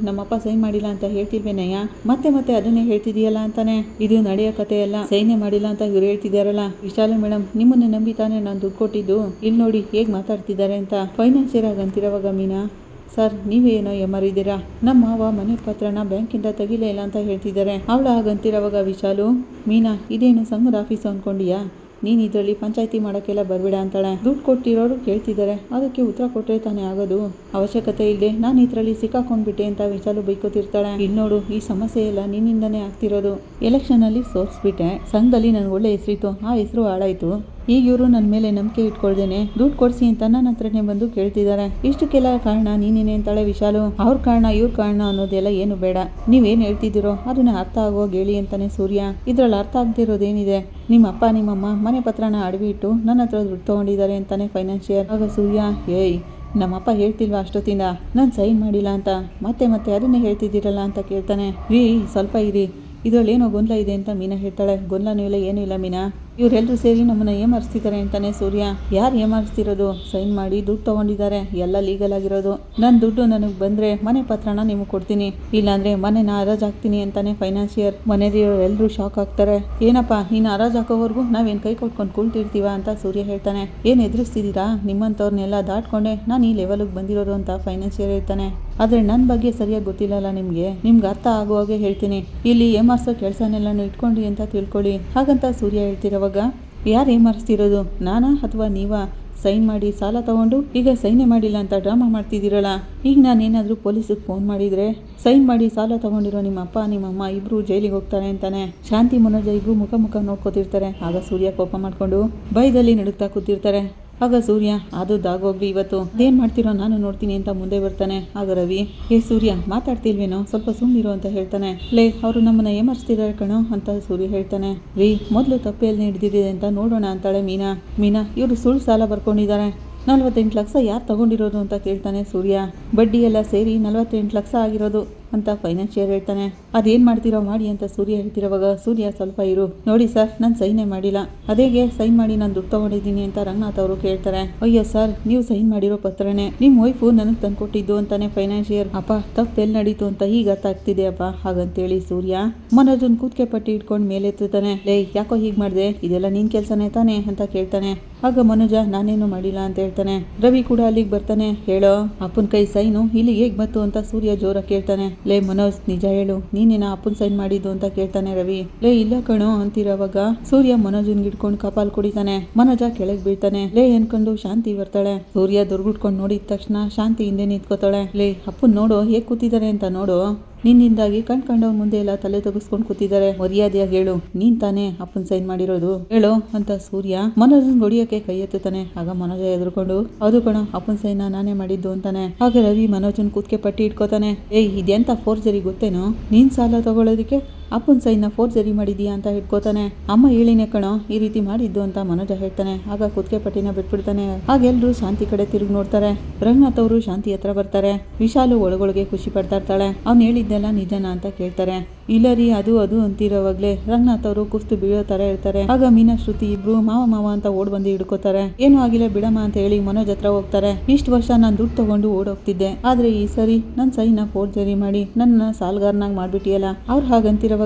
ನಮ್ಮಪ್ಪ ಸೈನ್ ಮಾಡಿಲ್ಲ ಅಂತ ಹೇಳ್ತಿರ್ಬೇನಯ್ಯ, ಮತ್ತೆ ಅದನ್ನೇ ಹೇಳ್ತಿದೀಯಲ್ಲ ಅಂತಾನೆ. ಇದು ನಡೆಯೋ ಕತೆ ಅಲ್ಲ, ಸೈನೇ ಮಾಡಿಲ್ಲ ಅಂತ ಇವ್ರು ಹೇಳ್ತಿದಾರಲ್ಲ. ವಿಶಾಲ ಮೇಡಮ್ ನಿಮ್ಮನ್ನ ನಂಬಿ ತಾನೆ ನಾನು ದುಡ್ಡು ಕೊಟ್ಟಿದ್ದು, ಇಲ್ಲಿ ನೋಡಿ ಹೇಗೆ ಮಾತಾಡ್ತಿದ್ದಾರೆ ಅಂತ ಫೈನಾನ್ಷಿಯರ್ ಆಗಂತಿರೋವಾಗ ಮೀನಾ, ಸರ್ ನೀವೇನೋ ಎಮರಿದ್ದೀರಾ, ನಮ್ಮ ಮಾವ ಮನೆ ಪತ್ರನ ಬ್ಯಾಂಕಿಂದ ತೆಗಿಲೇ ಇಲ್ಲ ಅಂತ ಹೇಳ್ತಿದ್ದಾರೆ. ಅವಳ ಹಾಗಂತಿರೋವಾಗ ವಿಶಾಲು, ಮೀನಾ ಇದೇನು ಸಂಘದ ಆಫೀಸ್ ಅಂದ್ಕೊಂಡಿಯಾ, ನೀನು ಇದರಲ್ಲಿ ಪಂಚಾಯಿತಿ ಮಾಡೋಕ್ಕೆಲ್ಲ ಬರಬೇಡ ಅಂತಾಳೆ. ದುಡ್ಡು ಕೊಟ್ಟಿರೋರು ಕೇಳ್ತಿದ್ದಾರೆ, ಅದಕ್ಕೆ ಉತ್ತರ ಕೊಟ್ಟರೆ ತಾನೇ ಆಗೋದು, ಅವಶ್ಯಕತೆ ಇಲ್ಲದೆ ನಾನು ಇದರಲ್ಲಿ ಸಿಕ್ಕಾಕೊಂಡ್ಬಿಟ್ಟೆ ಅಂತ ವಿಶಾಲು ಬೈಕೋತಿರ್ತಾಳೆ. ಇಲ್ಲಿ ನೋಡು, ಈ ಸಮಸ್ಯೆ ಎಲ್ಲ ನಿನ್ನಿಂದನೇ ಆಗ್ತಿರೋದು. ಎಲೆಕ್ಷನಲ್ಲಿ ಸೋರಿಸ್ಬಿಟ್ಟೆ, ಸಂಘದಲ್ಲಿ ನನಗೆ ಒಳ್ಳೆ ಹೆಸರಿತ್ತು, ಆ ಹೆಸರು ಹಾಳಾಯಿತು. ಈಗ ಇವರು ನನ್ನ ಮೇಲೆ ನಂಬಿಕೆ ಇಟ್ಕೊಳ್ದೇನೆ ದುಡ್ಡು ಕೊಡಿಸಿ ಅಂತ ನನ್ನ ಹತ್ರನೇ ಬಂದು ಕೇಳ್ತಿದ್ದಾರೆ. ಇಷ್ಟಕ್ಕೆಲ್ಲ ಕಾರಣ ನೀನೇನೆ ಅಂತಾಳೆ ವಿಶಾಲು. ಅವ್ರ ಕಾರಣ ಇವ್ರ ಕಾರಣ ಅನ್ನೋದೆಲ್ಲ ಏನು ಬೇಡ, ನೀವೇನು ಹೇಳ್ತಿದ್ದೀರೋ ಅದನ್ನ ಅರ್ಥ ಆಗೋಗಿ ಹೇಳಿ ಅಂತಾನೆ ಸೂರ್ಯ. ಇದ್ರಲ್ಲಿ ಅರ್ಥ ಆಗ್ತಿರೋದೇನಿದೆ, ನಿಮ್ಮ ಅಪ್ಪ ನಿಮ್ಮಮ್ಮ ಮನೆ ಪತ್ರನ ಅಡವಿಟ್ಟು ನನ್ನ ಹತ್ರ ದುಡ್ಡು ತಗೊಂಡಿದ್ದಾರೆ ಅಂತಾನೆ ಫೈನಾನ್ಷಿಯರ್. ಆಗ ಸೂರ್ಯ, ನಮ್ಮಪ್ಪ ಹೇಳ್ತಿಲ್ವಾ ಅಷ್ಟೊತ್ತಿಂದ ನಾನು ಸೈನ್ ಮಾಡಿಲ್ಲ ಅಂತ, ಮತ್ತೆ ಅದನ್ನೇ ಹೇಳ್ತಿದ್ದೀರಲ್ಲ ಅಂತ ಕೇಳ್ತಾನೆ. ಸ್ವಲ್ಪ ಇರಿ, ಇದರಲ್ಲಿ ಏನೋ ಗೊಂದಲ ಇದೆ ಅಂತ ಮೀನಾ ಹೇಳ್ತಾಳೆ. ಗೊಂದಲನೂ ಇಲ್ಲ ಏನೂ ಇಲ್ಲ ಮೀನಾ, ಇವರೆಲ್ಲರೂ ಸೇರಿ ನಮ್ಮನ್ನ ಏಮಾರಿಸ್ತಿದ್ದಾರೆ ಅಂತಾನೆ ಸೂರ್ಯ. ಯಾರು ಏಮಾರಿಸ್ತಿರೋದು, ಸೈನ್ ಮಾಡಿ ದುಡ್ಡು ತಗೊಂಡಿದ್ದಾರೆ, ಎಲ್ಲ ಲೀಗಲ್ ಆಗಿರೋದು. ನನ್ನ ದುಡ್ಡು ನನಗೆ ಬಂದ್ರೆ ಮನೆ ಪತ್ರನ ನಿಮಗೆ ಕೊಡ್ತೀನಿ, ಇಲ್ಲಾಂದ್ರೆ ಮನೆನ ಹರಾಜ್ ಹಾಕ್ತೀನಿ ಅಂತಾನೆ ಫೈನಾನ್ಷಿಯರ್. ಮನೆಯವರೆಲ್ಲರೂ ಶಾಕ್ ಆಗ್ತಾರೆ. ಏನಪ್ಪ ನೀನು ಹರಾಜ್ ಹಾಕೋವರೆಗೂ ನಾವೇನು ಕೈ ಕೊಟ್ಕೊಂಡು ಕುಳ್ತಿರ್ತೀವ ಅಂತ ಸೂರ್ಯ ಹೇಳ್ತಾನೆ. ಏನು ಎದುರಿಸ್ತಿದ್ದೀರಾ, ನಿಮ್ಮಂಥವ್ರನ್ನೆಲ್ಲ ದಾಟ್ಕೊಂಡೆ ನಾನು ಈ ಲೆವೆಲ್ಗೆ ಬಂದಿರೋದು ಅಂತ ಫೈನಾನ್ಷಿಯರ್ ಹೇಳ್ತಾನೆ. ಆದರೆ ನನ್ನ ಬಗ್ಗೆ ಸರಿಯಾಗಿ ಗೊತ್ತಿಲ್ಲಲ್ಲ ನಿಮ್ಗೆ ಅರ್ಥ ಆಗುವಾಗೆ ಹೇಳ್ತೀನಿ. ಇಲ್ಲಿ ಏಮಾರ್ಸೋ ಕೆಲಸನೆಲ್ಲಾನು ಇಟ್ಕೊಂಡಿ ಅಂತ ತಿಳ್ಕೊಳ್ಳಿ. ಹಾಗಂತ ಸೂರ್ಯ ಹೇಳ್ತಿರೋವಾಗ ಯಾರು ಏಮಾರಿಸ್ತಿರೋದು, ನಾನಾ ಅಥವಾ ನೀವಾ? ಸೈನ್ ಮಾಡಿ ಸಾಲ ತಗೊಂಡು ಈಗ ಸೈನೇ ಮಾಡಿಲ್ಲ ಅಂತ ಡ್ರಾಮಾ ಮಾಡ್ತಿದ್ದೀರಲ್ಲ. ಈಗ ನಾನೇನಾದರೂ ಪೊಲೀಸಿಗೆ ಫೋನ್ ಮಾಡಿದರೆ ಸೈನ್ ಮಾಡಿ ಸಾಲ ತಗೊಂಡಿರೋ ನಿಮ್ಮ ಅಪ್ಪ ನಿಮ್ಮಮ್ಮ ಇಬ್ಬರು ಜೈಲಿಗೆ ಹೋಗ್ತಾರೆ ಅಂತಾನೆ. ಶಾಂತಿ ಮನೋಜ ಇಬ್ಬರು ಮುಖ ನೋಡ್ಕೋತಿರ್ತಾರೆ. ಆಗ ಸೂರ್ಯ ಕೋಪ ಮಾಡ್ಕೊಂಡು ಭಯದಲ್ಲಿ ನಡುಗ್ತಾ ಕೂತಿರ್ತಾರೆ. ಆಗ ಸೂರ್ಯ ಆಗೋಗ್ಲಿ ಇವತ್ತು ಅದೇನು ಮಾಡ್ತಿರೋ ನಾನು ನೋಡ್ತೀನಿ ಅಂತ ಮುಂದೆ ಬರ್ತಾನೆ. ಆಗ ರವಿ, ಸೂರ್ಯ ಮಾತಾಡ್ತಿಲ್ವೇನೋ, ಸ್ವಲ್ಪ ಸುಮ್ಮನಿರೋ ಅಂತ ಹೇಳ್ತಾನೆ. ಅವರು ನಮ್ಮನ್ನ ಏಮರ್ಸ್ತಿದ್ದಾರೆ ಕಣೋ ಅಂತ ಸೂರ್ಯ ಹೇಳ್ತಾನೆ. ಮೊದಲು ತಪ್ಪೆಲ್ಲಿ ಹಿಡಿದಿದೆ ಅಂತ ನೋಡೋಣ ಅಂತಾಳೆ ಮೀನಾ. ಇವರು ಸುಳ್ಳು ಸಾಲ ಬರ್ಕೊಂಡಿದ್ದಾರೆ. 48 ಲಕ್ಷ ಯಾರು ತಗೊಂಡಿರೋದು ಅಂತ ಕೇಳ್ತಾನೆ ಸೂರ್ಯ. ಬಡ್ಡಿ ಎಲ್ಲ ಸೇರಿ 48 ಲಕ್ಷ ಆಗಿರೋದು ಅಂತ ಫೈನಾನ್ಷಿಯರ್ ಹೇಳ್ತಾನೆ. ಅದೇನು ಮಾಡ್ತಿರೋ ಮಾಡಿ ಅಂತ ಸೂರ್ಯ ಹೇಳ್ತಿರೋವಾಗ ಸೂರ್ಯ ಸ್ವಲ್ಪ ಇರು, ನೋಡಿ ಸರ್ ನಾನು ಸೈನೇ ಮಾಡಿಲ್ಲ, ಅದೇಗೆ ಸೈನ್ ಮಾಡಿ ನಾನು ದುಡ್ಡು ತಗೊಂಡಿದ್ದೀನಿ ಅಂತ ರಂಗನಾಥ್ ಅವರು ಕೇಳ್ತಾರೆ. ಅಯ್ಯೋ ಸರ್, ನೀವು ಸೈನ್ ಮಾಡಿರೋ ಪತ್ರನೇ ನಿಮ್ಮ ವೈಫು ನನಗೆ ತಂದ್ಕೊಟ್ಟಿದ್ದು ಅಂತಾನೆ ಫೈನಾನ್ಷಿಯರ್. ಅಪ್ಪ ತಪ್ಪೆಲ್ಲಿ ನಡೀತು ಅಂತ ಈಗ ಗೊತ್ತಾಗ್ತಿದೆ ಅಪ್ಪ ಹಾಗಂತೇಳಿ ಸೂರ್ಯ ಮನೋಜನ್ ಕೂತ್ಕೆ ಪಟ್ಟಿ ಇಟ್ಕೊಂಡು ಮೇಲೆತ್ತಾನೆ. ಯಾಕೋ ಹೀಗೆ ಮಾಡಿದೆ, ಇದೆಲ್ಲ ನಿನ್ ಕೆಲಸನೇ ತಾನೆ ಅಂತ ಕೇಳ್ತಾನೆ. ಆಗ ಮನೋಜ ನಾನೇನು ಮಾಡಿಲ್ಲ ಅಂತ ಹೇಳ್ತಾನೆ. ರವಿ ಕೂಡ ಅಲ್ಲಿಗೆ ಬರ್ತಾನೆ. ಹೇಳೋ ಅಪ್ಪನ ಕೈ ಸೈನು ಇಲ್ಲಿ ಹೇಗ್ ಬಂತು ಅಂತ ಸೂರ್ಯ ಜೋರ ಕೇಳ್ತಾನೆ. ಮನೋಜ್ ನಿಜ ಹೇಳು, ನೀನೇನ ಅಪ್ಪನ್ ಸೈನ್ ಮಾಡಿದ್ದು ಅಂತ ಕೇಳ್ತಾನೆ ರವಿ. ಇಲ್ಲ ಕಣೋ ಅಂತಿರೋವಾಗ ಸೂರ್ಯ ಮನೋಜನ್ ಹಿಡ್ಕೊಂಡು ಕಪಾಲ್ ಕುಡಿತಾನೆ. ಮನೋಜ ಕೆಳಗ್ ಬೀಳ್ತಾನೆ. ಅನ್ಕೊಂಡು ಶಾಂತಿ ಬರ್ತಾಳೆ. ಸೂರ್ಯ ದುರ್ಗುಟ್ಕೊಂಡು ನೋಡಿದ ತಕ್ಷಣ ಶಾಂತಿ ಹಿಂದೆ ನಿಂತ್ಕೋತಾಳೆ. ಅಪ್ಪನ್ ನೋಡು ಹೇಗ್ ಕೂತಿದ್ದಾರೆ ಅಂತ ನೋಡು, ನಿನ್ನಿಂದಾಗಿ ಕಂಡ್ಕೊಂಡವ್ರ ಮುಂದೆ ಎಲ್ಲ ತಲೆ ತೆಗೆಸ್ಕೊಂಡು ಕೂತಿದ್ದಾರೆ. ಮರ್ಯಾದೆಯಾಗಿ ಹೇಳು, ನೀನ್ ತಾನೇ ಅಪ್ಪನ್ ಸೈನ್ ಮಾಡಿರೋದು, ಹೇಳು ಅಂತ ಸೂರ್ಯ ಮನೋಜನ್ ಹೊಡಿಯೋಕೆ ಕೈ ಎತ್ತುತ್ತಾನೆ. ಆಗ ಮನೋಜ ಎದುರ್ಕೊಂಡು ಅದು ಕಣ ಅಪ್ಪನ್ ಸೈನ್ ನಾನೇ ಮಾಡಿದ್ದು ಅಂತಾನೆ. ಆಗ ರವಿ ಮನೋಜನ್ ಕೂತ್ಕೆ ಪಟ್ಟಿ ಇಟ್ಕೋತಾನೆ. ಇದೆಂತ ಫೋರ್ಜರಿ ಗೊತ್ತೇನೋ, ನೀನ್ ಸಾಲ ತಗೊಳ್ಳೋದಕ್ಕೆ ಅಪ್ಪನ್ ಸೈನ್ನ ಫೋರ್ಜರಿ ಮಾಡಿದೀಯಾ ಅಂತ ಇಟ್ಕೋತಾನೆ. ಅಮ್ಮ ಹೇಳಿನೇ ಕಣೋ ಈ ರೀತಿ ಮಾಡಿದ್ದು ಅಂತ ಮನೋಜ ಹೇಳ್ತಾನೆ. ಆಗ ಕುತ್ಕೆ ಪಟ್ಟಿನ ಬಿಟ್ಬಿಡ್ತಾನೆ. ಆಗೆಲ್ರು ಶಾಂತಿ ಕಡೆ ತಿರುಗಿ ನೋಡ್ತಾರೆ. ರಂಗನಾಥ್ ಅವರು ಶಾಂತಿ ಹತ್ರ ಬರ್ತಾರೆ. ವಿಶಾಲು ಒಳಗೊಳಗೆ ಖುಷಿ ಪಡ್ತಾ ಇರ್ತಾಳೆ. ಅವ್ನು ಹೇಳಿದ್ದೆಲ್ಲ ನಿಜನಾ ಅಂತ ಕೇಳ್ತಾರೆ. ಇಲ್ಲ ರೀ ಅದು ಅಂತಿರೋವಾಗ್ಲೇ ರಂಗನಾಥ್ ಅವರು ಕುಸ್ತು ಬೀಳೋ ತರ ಇರ್ತಾರೆ. ಆಗ ಮೀನಾ ಶ್ರುತಿ ಇಬ್ರು ಮಾವ ಅಂತ ಓಡ್ ಬಂದು ಹಿಡ್ಕೋತಾರೆ. ಏನು ಆಗಿಲ್ಲ ಬಿಡಮ್ಮ ಅಂತ ಹೇಳಿ ಮನೋಜ್ ಹತ್ರ ಹೋಗ್ತಾರೆ. ಇಷ್ಟು ವರ್ಷ ನಾನು ದುಡ್ಡು ತಗೊಂಡು ಓಡೋಗ್ತಿದ್ದೆ, ಆದ್ರೆ ಈ ಸರಿ ನನ್ನ ಸೈನ ಫೋರ್ಜರಿ ಮಾಡಿ ನನ್ನ ಸಾಲ್ಗಾರನಾಗಿ ಮಾಡ್ಬಿಟ್ಟಿಯಲ್ಲ. ಅವ್ರು ಹಾಗಂತಿರೋವಾಗ